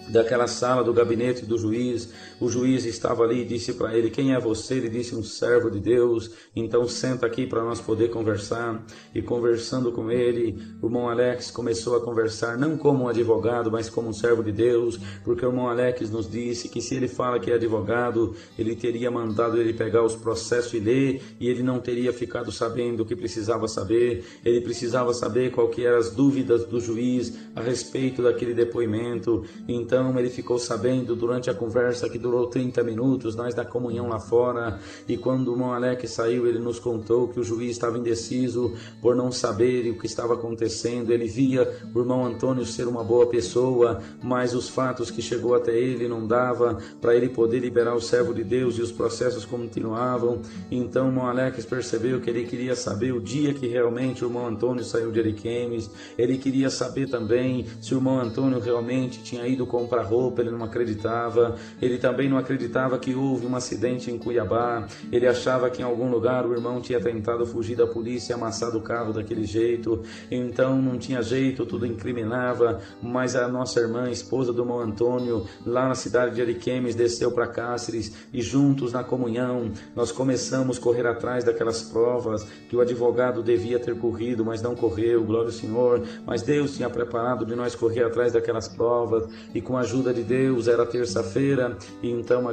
daquela sala do gabinete do juiz, o juiz estava ali e disse para ele: quem é você? Ele disse: um servo de Deus. Então senta aqui para nós poder conversar. E conversando com ele, o irmão Alex começou a conversar não como um advogado, mas como um servo de Deus, porque o irmão Alex nos disse que se ele fala que é advogado, ele teria mandado ele pegar os processos e ler, e ele não teria ficado sabendo o que precisava saber. Ele precisava saber qual que eram as dúvidas do juiz a respeito daquele depoimento. Então ele ficou sabendo durante a conversa, que durou 30 minutos, nós da comunhão lá fora, e quando o irmão Alex saiu, ele nos contou que o juiz estava indeciso por não saber o que estava acontecendo. Ele via o irmão Antônio ser uma boa pessoa, mas os fatos que chegou até ele não dava para ele poder liberar o servo de Deus, e os processos continuavam. Então o irmão Alex percebeu que ele queria saber o dia que realmente o irmão Antônio saiu de Ariquemes. Ele queria saber também se o irmão Antônio realmente tinha ido comprar roupa. Ele não acreditava. Ele também não acreditava que houve um acidente em Cuiabá. Ele achava que em algum lugar o irmão tinha tentado fugir da polícia e amassado o carro daquele jeito. Então não tinha jeito, tudo incriminava. Mas a nossa irmã, esposa do irmão Antônio, lá na cidade de Ariquemes, desceu para Cáceres, e juntos na comunhão nós começamos a correr atrás daquelas provas que o advogado devia ter corrido, mas não correu, glória ao Senhor. Mas Deus tinha preparado de nós correr atrás daquelas provas, e com a ajuda de Deus era terça-feira, e então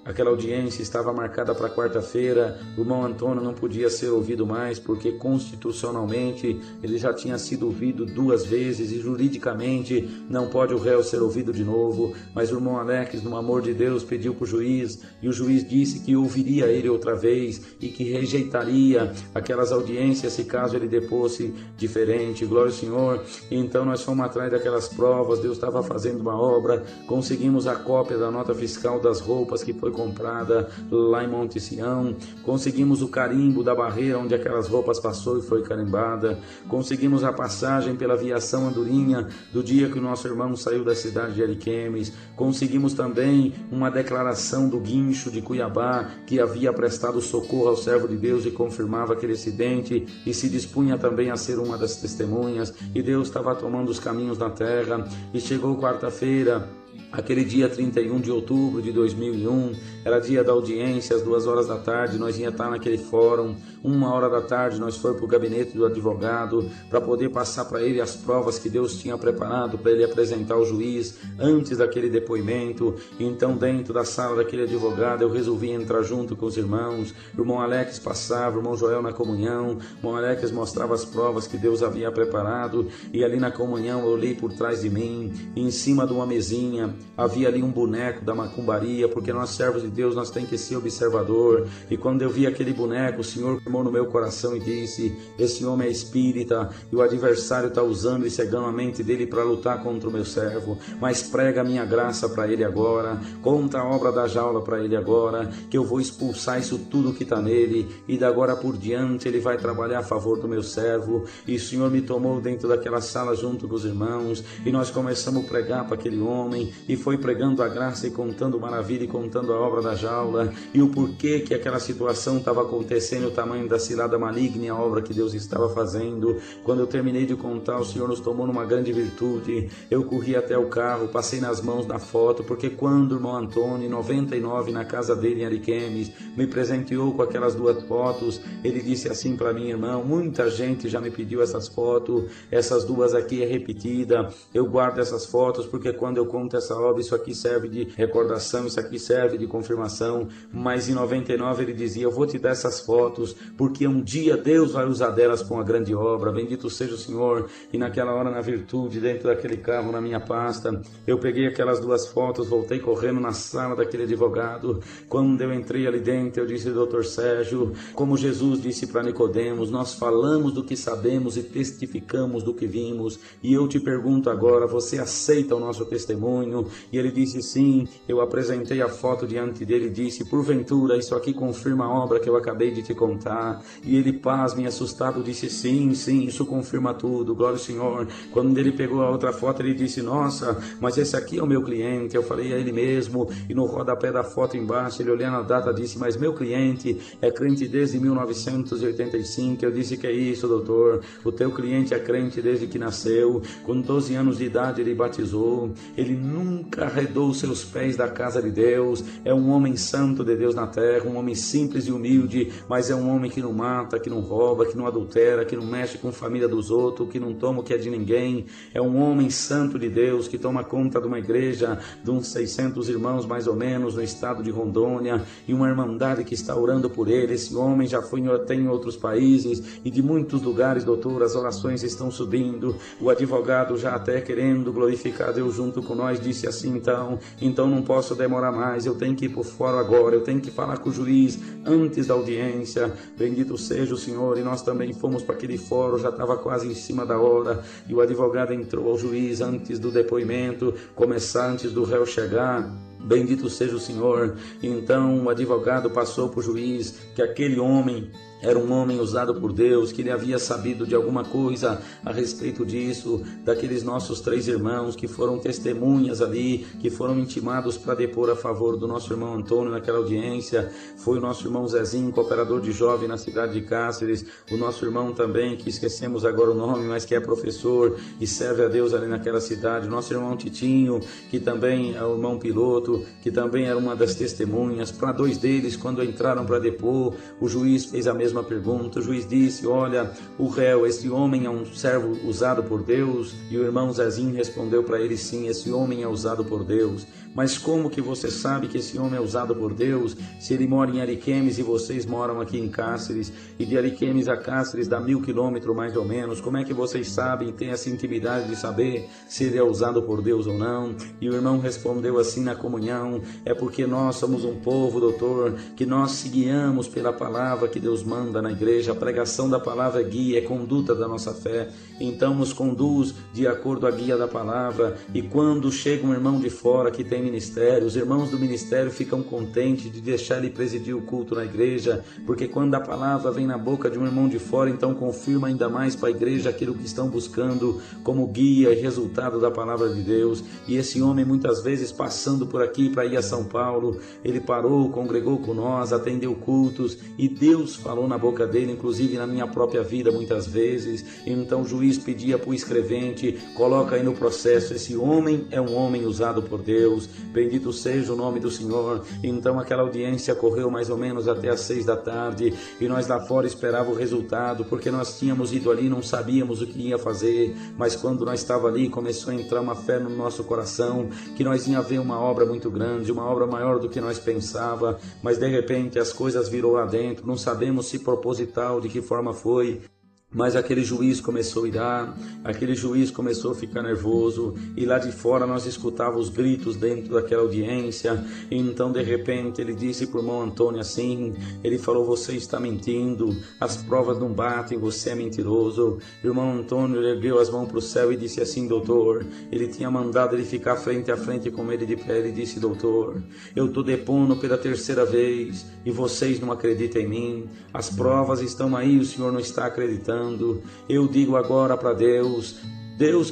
Aquela audiência estava marcada para quarta-feira. O irmão Antônio não podia ser ouvido mais, porque constitucionalmente ele já tinha sido ouvido 2 vezes e juridicamente não pode o réu ser ouvido de novo. Mas o irmão Alex, no amor de Deus, pediu para o juiz, e o juiz disse que ouviria ele outra vez e que rejeitaria aquelas audiências se caso ele deposse diferente. Glória ao Senhor. E então nós fomos atrás daquelas provas. Deus estava fazendo uma obra. Conseguimos a cópia da nota fiscal das roupas que foi comprada lá em Monte Sião. Conseguimos o carimbo da barreira onde aquelas roupas passou e foi carimbada. Conseguimos a passagem pela viação Andorinha do dia que o nosso irmão saiu da cidade de Ariquemes. Conseguimos também uma declaração do guincho de Cuiabá, que havia prestado socorro ao servo de Deus e confirmava aquele acidente e se dispunha também a ser uma das testemunhas. E Deus estava tomando os caminhos na terra. E chegou quarta-feira, aquele dia 31 de outubro de 2001, era dia da audiência, às 2 horas da tarde, nós ia estar naquele fórum. 1 hora da tarde nós fomos para o gabinete do advogado para poder passar para ele as provas que Deus tinha preparado para ele apresentar ao juiz antes daquele depoimento. Então, dentro da sala daquele advogado, eu resolvi entrar junto com os irmãos. O irmão Alex passava, o irmão Joel na comunhão, o irmão Alex mostrava as provas que Deus havia preparado, e ali na comunhão eu olhei por trás de mim, e em cima de uma mesinha havia ali um boneco da macumbaria, porque nós servos de Deus, nós temos que ser observador. E quando eu vi aquele boneco, o Senhor firmou no meu coração e disse: esse homem é espírita, e o adversário está usando e cegando a mente dele para lutar contra o meu servo, mas prega a minha graça para ele agora, conta a obra da jaula para ele agora, que eu vou expulsar isso tudo que está nele, e da agora por diante ele vai trabalhar a favor do meu servo. E o Senhor me tomou dentro daquela sala junto com os irmãos, e nós começamos a pregar para aquele homem, e foi pregando a graça e contando maravilha e contando a obra da jaula e o porquê que aquela situação estava acontecendo, o tamanho da cilada maligna e a obra que Deus estava fazendo. Quando eu terminei de contar, o Senhor nos tomou numa grande virtude. Eu corri até o carro, passei nas mãos da foto, porque quando o irmão Antônio, em 99, na casa dele em Ariquemes, me presenteou com aquelas 2 fotos, ele disse assim para mim: irmão, muita gente já me pediu essas fotos, essas 2 aqui é repetida, eu guardo essas fotos porque quando eu conto essa obra, isso aqui serve de recordação, isso aqui serve de confirmação. Mas em 99 ele dizia: eu vou te dar essas fotos porque um dia Deus vai usar delas para uma grande obra. Bendito seja o Senhor. E naquela hora, na virtude, dentro daquele carro, na minha pasta, eu peguei aquelas 2 fotos, voltei correndo na sala daquele advogado. Quando eu entrei ali dentro, eu disse: doutor Sérgio, como Jesus disse para Nicodemos, nós falamos do que sabemos e testificamos do que vimos, e eu te pergunto agora, você aceita o nosso testemunho? E ele disse: sim. Eu apresentei a foto diante dele e disse: porventura isso aqui confirma a obra que eu acabei de te contar? E ele, pasme, assustado, disse: sim, isso confirma tudo, glória ao Senhor. Quando ele pegou a outra foto, ele disse: nossa, mas esse aqui é o meu cliente. Eu falei: é ele mesmo. E no rodapé da foto embaixo, ele olhando a data, disse: mas meu cliente é crente desde 1985. Eu disse: que é isso, doutor? O teu cliente é crente desde que nasceu. Com 12 anos de idade ele batizou. Ele nunca arredou seus pés da casa de Deus. É um homem santo de Deus na terra, um homem simples e humilde, mas é um homem que não mata, que não rouba, que não adultera, que não mexe com a família dos outros, que não toma o que é de ninguém. É um homem santo de Deus que toma conta de uma igreja de uns 600 irmãos mais ou menos no estado de Rondônia, e uma irmandade que está orando por ele. Esse homem já foi até em outros países e de muitos lugares, doutor, as orações estão subindo. O advogado já até querendo glorificar Deus junto com nós disse assim: então não posso demorar mais, eu tenho que ir por fora agora, eu tenho que falar com o juiz antes da audiência. Bendito seja o Senhor. E nós também fomos para aquele fórum, já estava quase em cima da hora, e o advogado entrou ao juiz antes do depoimento começar, antes do réu chegar. Bendito seja o Senhor. Então o advogado passou para o juiz que aquele homem era um homem usado por Deus, que ele havia sabido de alguma coisa a respeito disso, daqueles nossos 3 irmãos que foram testemunhas ali, que foram intimados para depor a favor do nosso irmão Antônio naquela audiência. Foi o nosso irmão Zezinho, cooperador de jovem na cidade de Cáceres, o nosso irmão também, que esquecemos agora o nome, mas que é professor e serve a Deus ali naquela cidade, o nosso irmão Titinho, que também é o irmão piloto, que também era uma das testemunhas. Para 2 deles, quando entraram para depor, o juiz fez a mesma mesma pergunta. O juiz disse: olha, o réu, esse homem é um servo usado por Deus? E o irmão Zezinho respondeu para ele: sim, esse homem é usado por Deus. Mas como que você sabe que esse homem é usado por Deus, se ele mora em Ariquemes e vocês moram aqui em Cáceres, e de Ariquemes a Cáceres dá 1000 quilômetros mais ou menos? Como é que vocês sabem, têm essa intimidade de saber se ele é usado por Deus ou não? E o irmão respondeu assim na comunhão: é porque nós somos um povo, doutor, que nós se guiamos pela palavra que Deus manda na igreja. A pregação da palavra é guia, é conduta da nossa fé, então nos conduz de acordo à guia da palavra. E quando chega um irmão de fora que tem ministério, os irmãos do ministério ficam contentes de deixar ele presidir o culto na igreja, porque quando a palavra vem na boca de um irmão de fora, então confirma ainda mais para a igreja aquilo que estão buscando como guia e resultado da palavra de Deus. E esse homem, muitas vezes passando por aqui para ir a São Paulo, ele parou, congregou com nós, atendeu cultos, e Deus falou na boca dele, inclusive na minha própria vida muitas vezes. Então o juiz pedia para o escrevente: coloca aí no processo, esse homem é um homem usado por Deus, bendito seja o nome do Senhor. Então aquela audiência correu mais ou menos até às 6 da tarde, e nós lá fora esperávamos o resultado, porque nós tínhamos ido ali, não sabíamos o que ia fazer, mas quando nós estávamos ali, começou a entrar uma fé no nosso coração, que nós ia ver uma obra muito grande, uma obra maior do que nós pensava. Mas de repente as coisas virou lá dentro, não sabemos se proposital, de que forma foi, mas aquele juiz começou a irar, aquele juiz começou a ficar nervoso, e lá de fora nós escutávamos os gritos dentro daquela audiência. E então de repente ele disse para o irmão Antônio assim, ele falou: você está mentindo, as provas não batem, você é mentiroso. O irmão Antônio ergueu as mãos para o céu e disse assim: doutor, ele tinha mandado ele ficar frente a frente com ele de pé. Ele disse: doutor, eu estou depondo pela 3ª vez e vocês não acreditam em mim, as provas estão aí, o senhor não está acreditando. Eu digo agora para Deus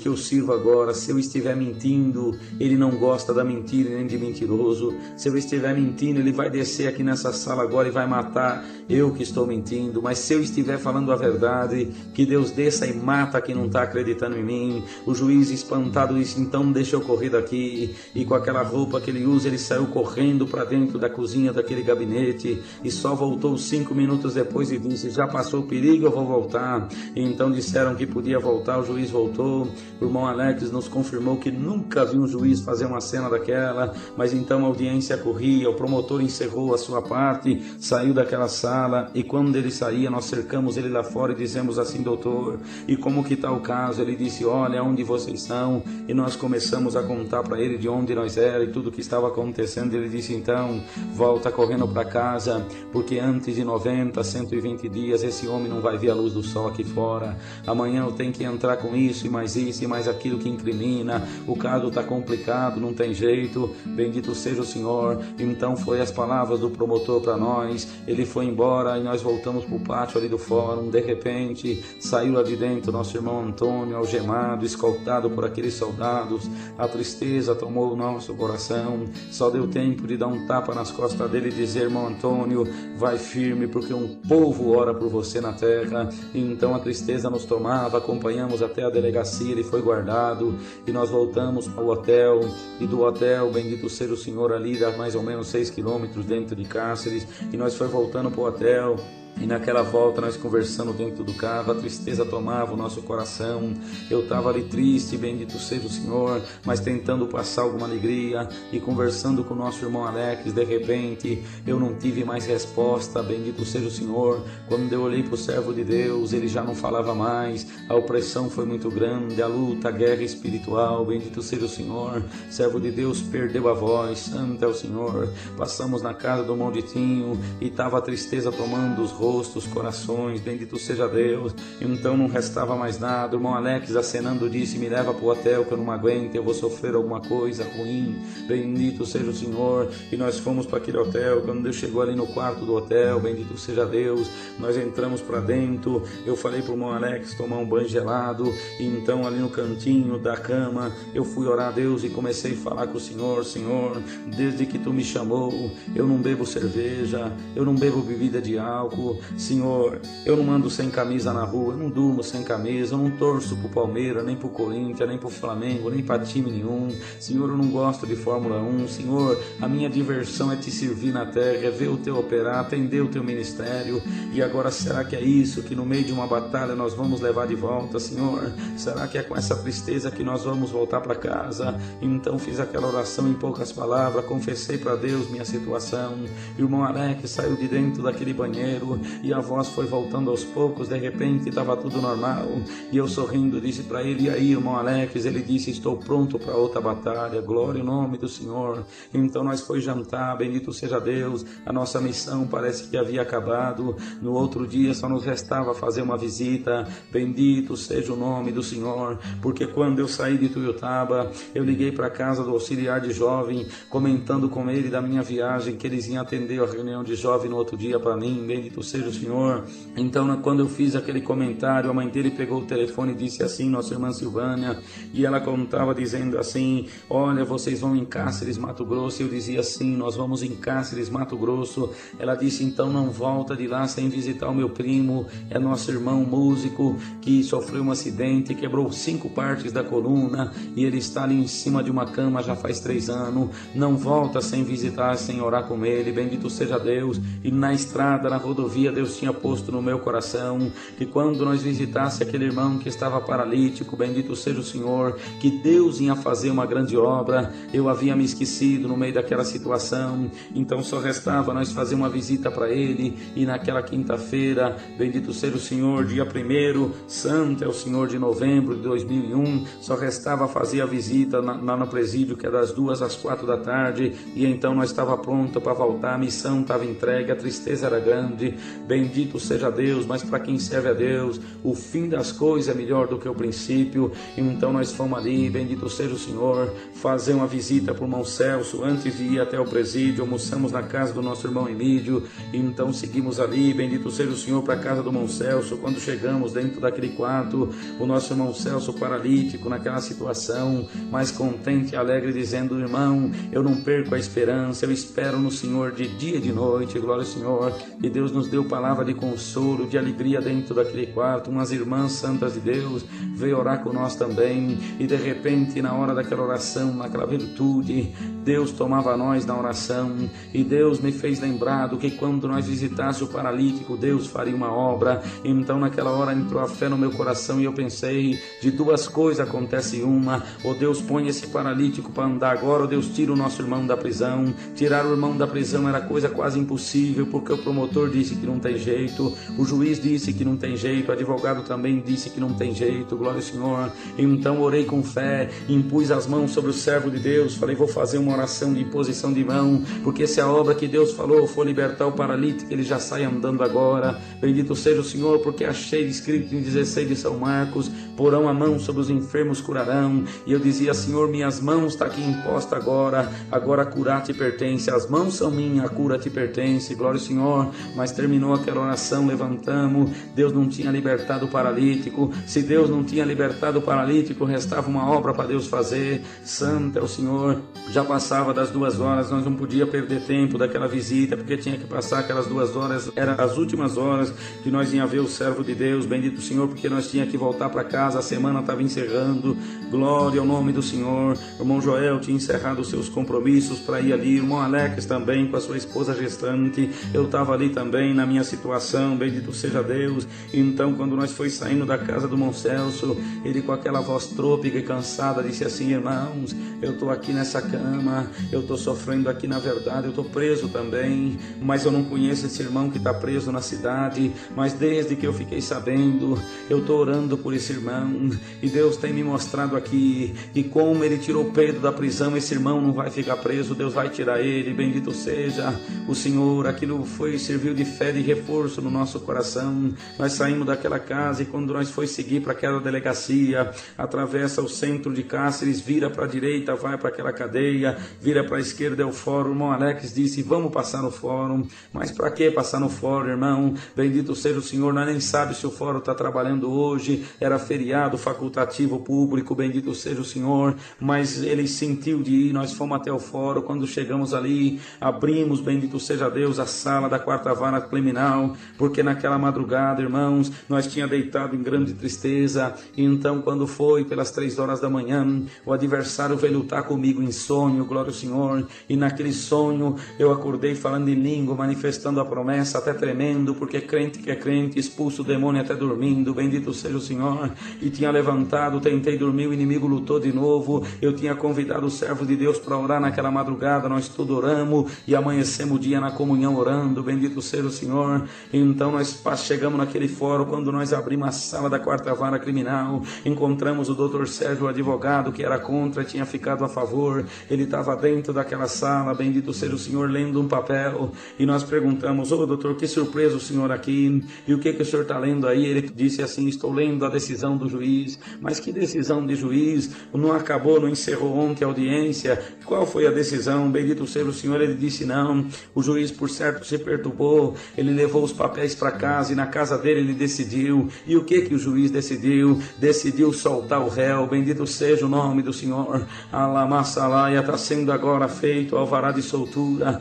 que eu sirvo agora, se eu estiver mentindo, Ele não gosta da mentira nem de mentiroso. Se eu estiver mentindo, Ele vai descer aqui nessa sala agora e vai matar eu que estou mentindo. Mas se eu estiver falando a verdade, que Deus desça e mata quem não está acreditando em mim. O juiz, espantado, disse: então deixa eu correr daqui. E com aquela roupa que ele usa, ele saiu correndo para dentro da cozinha daquele gabinete, e só voltou 5 minutos depois e disse: já passou o perigo, eu vou voltar. E então disseram que podia voltar. O juiz voltou. O irmão Alex nos confirmou que nunca viu um juiz fazer uma cena daquela. Mas então a audiência corria, o promotor encerrou a sua parte, saiu daquela sala, e quando ele saía, nós cercamos ele lá fora e dizemos assim: doutor, e como que está o caso? Ele disse: olha, onde vocês são? E nós começamos a contar para ele de onde nós era e tudo o que estava acontecendo. Ele disse: então, volta correndo para casa, porque antes de 90, 120 dias, esse homem não vai ver a luz do sol aqui fora. Amanhã eu tenho que entrar com isso e mais isso e mais aquilo que incrimina. O caso está complicado, não tem jeito. Bendito seja o Senhor. Então foi as palavras do promotor para nós. Ele foi embora e nós voltamos para o pátio ali do fórum. De repente saiu lá de dentro nosso irmão Antônio, algemado, escoltado por aqueles soldados. A tristeza tomou o nosso coração. Só deu tempo de dar um tapa nas costas dele e dizer: irmão Antônio, vai firme, porque um povo ora por você na terra. E então a tristeza nos tomava. Acompanhamos até a delegacia, ele foi guardado, e nós voltamos para o hotel, e do hotel, bendito seja o Senhor, ali dá mais ou menos 6 quilômetros dentro de Cáceres, e nós foi voltando para o hotel. E naquela volta nós conversando dentro do carro, a tristeza tomava o nosso coração. Eu estava ali triste, bendito seja o Senhor, mas tentando passar alguma alegria, e conversando com o nosso irmão Alex. De repente eu não tive mais resposta, bendito seja o Senhor. Quando eu olhei para o servo de Deus, ele já não falava mais, a opressão foi muito grande, a luta, a guerra espiritual, bendito seja o Senhor. Servo de Deus perdeu a voz, santo é o Senhor. Passamos na casa do Malditinho e estava a tristeza tomando os rostos, corações, bendito seja Deus. Então não restava mais nada. O irmão Alex, acenando, disse: me leva para o hotel que eu não aguento, eu vou sofrer alguma coisa ruim, bendito seja o Senhor. E nós fomos para aquele hotel. Quando Deus chegou ali no quarto do hotel, bendito seja Deus, nós entramos para dentro. Eu falei para o irmão Alex tomar um banho gelado, e então ali no cantinho da cama eu fui orar a Deus e comecei a falar com o Senhor: Senhor, desde que tu me chamou, eu não bebo cerveja, eu não bebo bebida de álcool, Senhor, eu não ando sem camisa na rua, eu não durmo sem camisa, eu não torço pro Palmeiras, nem pro Corinthians, nem pro Flamengo, nem para time nenhum. Senhor, eu não gosto de Fórmula 1. Senhor, a minha diversão é te servir na terra, é ver o teu operar, atender o teu ministério. E agora, será que é isso que no meio de uma batalha nós vamos levar de volta, Senhor? Será que é com essa tristeza que nós vamos voltar para casa? Então fiz aquela oração em poucas palavras, confessei para Deus minha situação. O irmão Alex saiu de dentro daquele banheiro e a voz foi voltando aos poucos. De repente estava tudo normal e eu sorrindo disse para ele: e aí, irmão Alex? Ele disse: estou pronto para outra batalha, glória ao nome do Senhor. Então nós foi jantar, bendito seja Deus. A nossa missão parece que havia acabado. No outro dia só nos restava fazer uma visita, bendito seja o nome do Senhor, porque quando eu saí de Tuiutaba, eu liguei para a casa do auxiliar de jovem, comentando com ele da minha viagem, que eles iam atender a reunião de jovem no outro dia para mim, bendito seja o Senhor. Então quando eu fiz aquele comentário, a mãe dele pegou o telefone e disse assim, nossa irmã Silvânia, e ela contava dizendo assim: olha, vocês vão em Cáceres, Mato Grosso. Eu dizia assim: nós vamos em Cáceres, Mato Grosso. Ela disse: então não volta de lá sem visitar o meu primo, é nosso irmão músico que sofreu um acidente, quebrou 5 partes da coluna e ele está ali em cima de uma cama já faz 3 anos. Não volta sem visitar, sem orar com ele, bendito seja Deus. E na estrada, na rodovia, Deus tinha posto no meu coração que quando nós visitasse aquele irmão que estava paralítico, bendito seja o Senhor, que Deus ia fazer uma grande obra. Eu havia me esquecido no meio daquela situação, então só restava nós fazer uma visita para ele. E naquela quinta-feira, bendito seja o Senhor, dia 1º, santo é o Senhor, de novembro de 2001, só restava fazer a visita lá no presídio, que é das 2 às 4 da tarde, e então nós estava pronto para voltar, a missão estava entregue, a tristeza era grande, bendito seja Deus. Mas para quem serve a Deus, o fim das coisas é melhor do que o princípio. Então nós fomos ali, bendito seja o Senhor, fazer uma visita para o irmão Celso. Antes de ir até o presídio, almoçamos na casa do nosso irmão Emílio, e então seguimos ali, bendito seja o Senhor, para a casa do irmão Celso. Quando chegamos dentro daquele quarto, o nosso irmão Celso paralítico, naquela situação, mais contente e alegre, dizendo: irmão, eu não perco a esperança, eu espero no Senhor de dia e de noite, glória ao Senhor. E Deus nos deu palavra de consolo, de alegria dentro daquele quarto. Umas irmãs santas de Deus veio orar com nós também, e de repente, na hora daquela oração, naquela virtude, Deus tomava nós na oração, e Deus me fez lembrar do que quando nós visitasse o paralítico, Deus faria uma obra. Então naquela hora entrou a fé no meu coração, e eu pensei: de 2 coisas acontece uma, ou Deus põe esse paralítico para andar agora, ou Deus tira o nosso irmão da prisão. Tirar o irmão da prisão era coisa quase impossível, porque o promotor disse que não tem jeito, o juiz disse que não tem jeito, o advogado também disse que não tem jeito, glória ao Senhor. Então orei com fé, impus as mãos sobre o servo de Deus, falei: vou fazer uma oração de imposição de mão, porque se a obra que Deus falou for libertar o paralítico, ele já sai andando agora, bendito seja o Senhor, porque achei escrito em 16 de São Marcos: porão a mão sobre os enfermos, curarão. E eu dizia: Senhor, minhas mãos está aqui imposta agora a curar te pertence, as mãos são minhas, a cura te pertence, glória ao Senhor. Mas terminou aquela oração, levantamos, Deus não tinha libertado o paralítico. Se Deus não tinha libertado o paralítico, restava uma obra para Deus fazer. Santo é o Senhor. Já passava das 2 horas, nós não podíamos perder tempo daquela visita, porque tinha que passar aquelas 2 horas, eram as últimas horas que nós ia ver o servo de Deus, bendito o Senhor, porque nós tinha que voltar para casa, a semana estava encerrando, glória ao nome do Senhor. O irmão Joel tinha encerrado os seus compromissos para ir ali, o irmão Alex também com a sua esposa gestante, eu estava ali também na minha situação, bendito seja Deus. Então quando nós foi saindo da casa do irmão Celso, ele com aquela voz trôpega e cansada disse assim: irmãos, eu estou aqui nessa cama, eu estou sofrendo aqui, na verdade eu estou preso também, mas eu não conheço esse irmão que está preso na cidade, mas desde que eu fiquei sabendo, eu estou orando por esse irmão, e Deus tem me mostrado aqui, e como ele tirou Pedro da prisão, esse irmão não vai ficar preso, Deus vai tirar ele, bendito seja o Senhor. Aquilo serviu de fé, de reforço no nosso coração. Nós saímos daquela casa, e quando nós foi seguir para aquela delegacia, atravessa o centro de Cáceres, vira para a direita, vai para aquela cadeia, vira para a esquerda, é o fórum. O irmão Alex disse: vamos passar no fórum. Mas para que passar no fórum, irmão? Bendito seja o Senhor. Nós nem sabe se o fórum está trabalhando hoje, era feriado facultativo público, bendito seja o Senhor, mas ele sentiu de ir. Nós fomos até o fórum. Quando chegamos ali, abrimos, bendito seja Deus, a sala da 4ª Vara criminal, porque naquela madrugada, irmãos, nós tínhamos deitado em grande tristeza, e então quando foi pelas 3 horas da manhã, o adversário veio lutar comigo em sonho, glória ao Senhor, e naquele sonho eu acordei falando em língua, manifestando a promessa, até tremendo, porque crente que é crente, expulso o demônio até dormindo, bendito seja o Senhor, e tinha levantado, tentei dormir, o inimigo lutou de novo, eu tinha convidado o servo de Deus para orar naquela madrugada, nós tudo oramos, e amanhecemos o dia na comunhão orando, bendito seja o Senhor. Então nós chegamos naquele fórum, quando nós abrimos a sala da 4ª vara criminal, encontramos o doutor Sérgio, o advogado, que era contra, tinha ficado a favor, ele estava dentro daquela sala, bendito seja o Senhor, lendo um papel, e nós perguntamos: ô doutor, que surpresa o senhor aqui, e o que o senhor está lendo aí? Ele disse assim: estou lendo a decisão do juiz. Mas que decisão de juiz? Não acabou, não encerrou ontem a audiência? Qual foi a decisão? Bendito seja o Senhor. Ele disse: não, o juiz por certo se perturbou, ele levou os papéis para casa, e na casa dele ele decidiu. E o que o juiz decidiu? Decidiu soltar o réu, bendito seja o nome do Senhor. Alamasalaia, está sendo agora feito o alvará de soltura,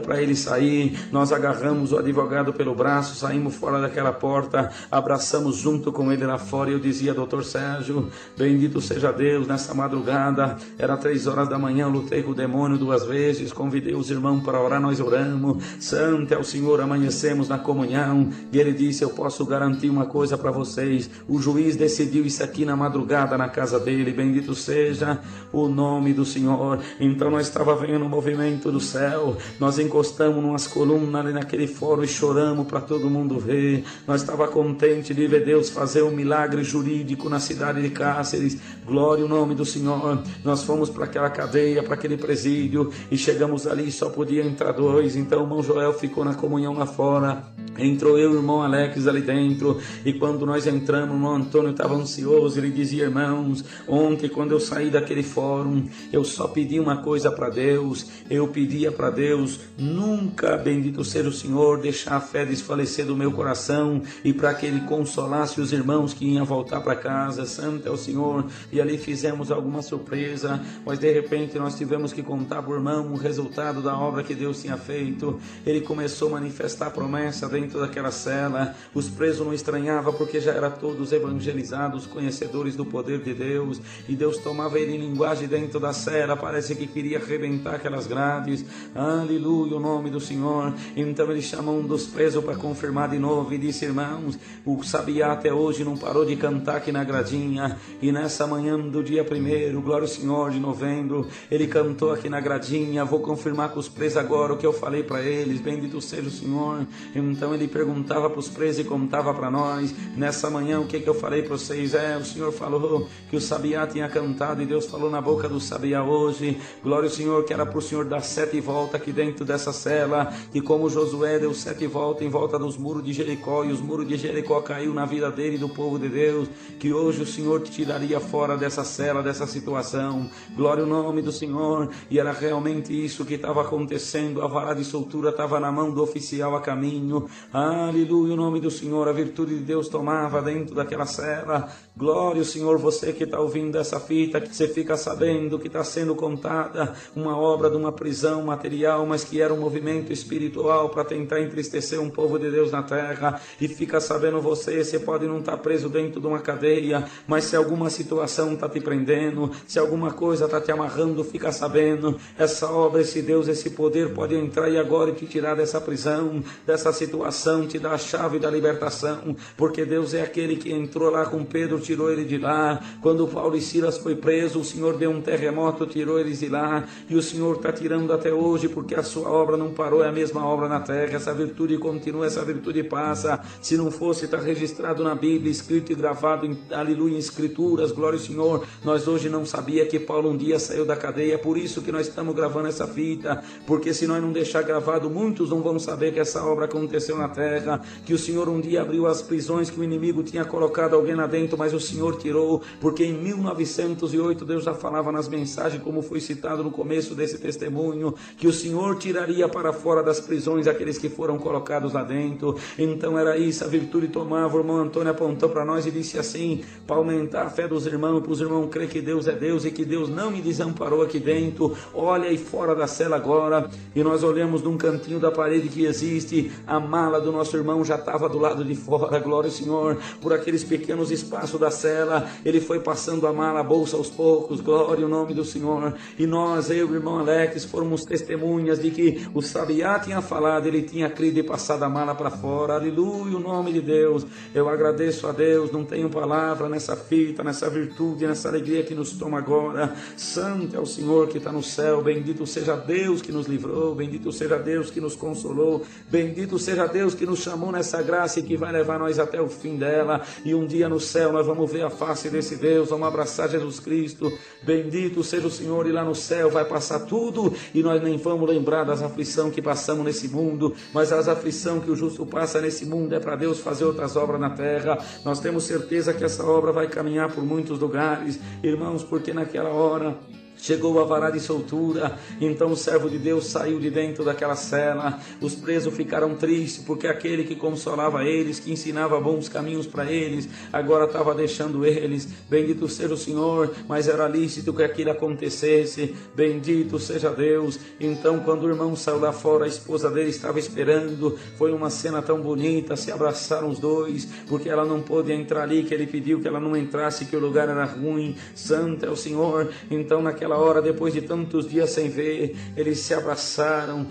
para ele sair. Nós agarramos o advogado pelo braço, saímos fora daquela porta, abraçamos junto com ele lá fora, e eu dizia: doutor Sérgio, bendito seja Deus, nessa madrugada, era 3 horas da manhã, eu lutei com o demônio 2 vezes, convidei os irmãos para orar, nós oramos, santo é o Senhor, amanhecemos na comunhão, e ele disse: eu posso garantir uma coisa para vocês, o juiz decidiu isso aqui na madrugada na casa dele, bendito seja o nome do Senhor. Então nós estava vendo o movimento do céu, nós encostamos numas colunas ali naquele fórum e choramos para todo mundo ver, nós estava contente de ver Deus fazer um milagre jurídico na cidade de Cáceres, glória ao nome do Senhor. Nós fomos para aquela cadeia, para aquele presídio, e chegamos ali, só podia entrar 2, então o irmão Joel ficou na comunhão lá fora, entrou eu e o irmão Alex ali dentro, e quando nós entramos, o irmão Antônio estava ansioso, ele dizia: irmãos, ontem quando eu saí daquele fórum, eu só pedi uma coisa para Deus, eu pedia para Deus nunca, bendito seja o Senhor, deixar a fé desfalecer do meu coração, e para que ele consolasse os irmãos que iam voltar para casa, santo é o Senhor. E ali fizemos alguma surpresa, mas de repente nós tivemos que contar para o irmão o resultado da obra que Deus tinha feito. Ele começou a manifestar a promessa dentro daquela cela, os presos não estranhavam, porque já eram todos evangelizados, conhecedores do poder de Deus, e Deus tomava ele em linguagem dentro da cela, parece que queria arrebentar aquelas grades, aleluia, o nome do Senhor. Então ele chamou um dos presos para confirmar de novo, e disse: irmãos, o Sabiá até hoje não parou de cantar aqui na gradinha, e nessa manhã do dia 1º, glória ao Senhor, de novembro, ele cantou aqui na gradinha. Vou confirmar com os presos agora o que eu falei para eles, bendito seja o Senhor. Então ele perguntava para os presos e contava para nós: nessa manhã o que eu falei para vocês? O Senhor falou que o Sabiá tinha cantado, e Deus falou na boca do Sabiá hoje, glória ao Senhor, que era para o Senhor dar 7 voltas aqui dentro dessa cela, e como Josué deu 7 voltas em volta dos muros de Jericó, e os muros de Jericó caiu na vida dele e do povo de Deus, que hoje o Senhor te tiraria fora dessa cela, dessa situação, glória ao nome do Senhor. E era realmente isso que estava acontecendo, a vara de soltura estava na mão do oficial a caminho, aleluia, o nome do Senhor, a virtude de Deus tomava dentro daquela cela, glória ao Senhor. Você que está ouvindo essa fita, que você fica sabendo que está sendo contada uma obra de uma prisão material, mas que era um movimento espiritual para tentar entristecer um povo de Deus na terra, e fica sabendo você pode não estar preso dentro de uma cadeia, mas se alguma situação está te prendendo, se alguma coisa está te amarrando, fica sabendo, essa obra, esse Deus, esse poder pode entrar e agora te tirar dessa prisão, dessa situação, te dar a chave da libertação, porque Deus é aquele que entrou lá com Pedro, tirou ele de lá. Quando Paulo e Silas foi preso, o Senhor deu um terremoto, tirou eles de lá, e o Senhor está tirando até hoje, porque a sua obra não parou, é a mesma obra na terra, essa virtude continua, essa virtude passa. Se não fosse, está registrado na Bíblia, escrito e gravado em, aleluia, em escrituras, glória ao Senhor. Nós hoje não sabia que Paulo um dia saiu da cadeia, por isso que nós estamos gravando essa fita, porque se nós não deixar gravado, muitos não vão saber que essa obra aconteceu na terra, que o Senhor um dia abriu as prisões que o inimigo tinha colocado alguém lá dentro, mas o Senhor tirou, porque em 1908 Deus já falava nas mensagens, como foi citado no começo desse testemunho, que o Senhor tiraria para fora das prisões aqueles que foram colocados lá dentro. Então era isso, a virtude tomava. O irmão Antônio apontou para nós e disse assim, para aumentar a fé dos irmãos, para os irmãos crer que Deus é Deus e que Deus não me desamparou aqui dentro. Olha aí fora da cela agora, e nós olhamos num cantinho da parede que existe, a mala do nosso irmão já estava do lado de fora, glória ao Senhor, por aqueles pequenos espaços da cela, ele foi passando a mala, a bolsa aos poucos, glória ao nome do Senhor. E nós, eu e o irmão Alex, fomos testemunhas de que o sabiá tinha falado, ele tinha crido e passado a mala para fora, aleluia, o nome de Deus. Eu agradeço a Deus, não tenho palavra nessa fita, nessa virtude, nessa alegria que nos toma agora. Santo é o Senhor que está no céu, bendito seja Deus que nos livrou, bendito seja Deus que nos consolou, bendito seja Deus que nos chamou nessa graça e que vai levar nós até o fim dela, e um dia no céu nós vamos ver a face desse Deus, vamos abraçar Jesus Cristo, bendito seja o Senhor, e lá no céu vai passar tudo, e nós nem vamos lembrar das aflições que passamos nesse mundo, mas as aflições que o justo passa nesse mundo é para Deus fazer outras obras na terra. Nós temos certeza que essa obra vai caminhar por muitos lugares, irmãos, porque naquela hora chegou a vara de soltura, então o servo de Deus saiu de dentro daquela cela, os presos ficaram tristes, porque aquele que consolava eles, que ensinava bons caminhos para eles, agora estava deixando eles, bendito seja o Senhor, mas era lícito que aquilo acontecesse, bendito seja Deus. Então quando o irmão saiu lá fora, a esposa dele estava esperando, foi uma cena tão bonita, se abraçaram os dois, porque ela não pôde entrar ali, que ele pediu que ela não entrasse, que o lugar era ruim, santo é o Senhor. Então naquela hora, depois de tantos dias sem ver, eles se abraçaram,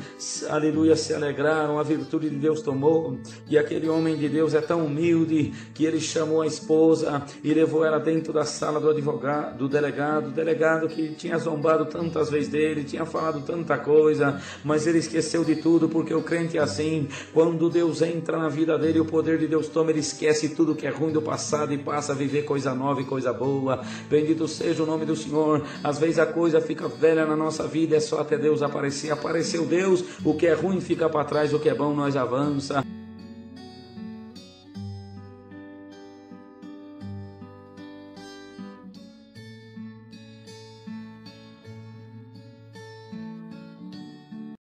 aleluia, se alegraram, a virtude de Deus tomou, e aquele homem de Deus é tão humilde, que ele chamou a esposa, e levou ela dentro da sala do advogado, do delegado que tinha zombado tantas vezes dele, tinha falado tanta coisa, mas ele esqueceu de tudo, porque o crente é assim, quando Deus entra na vida dele, o poder de Deus toma, ele esquece tudo que é ruim do passado, e passa a viver coisa nova e coisa boa, bendito seja o nome do Senhor. Às vezes a coisa fica velha na nossa vida, é só até Deus aparecer. Apareceu Deus, o que é ruim fica para trás, o que é bom nós avança.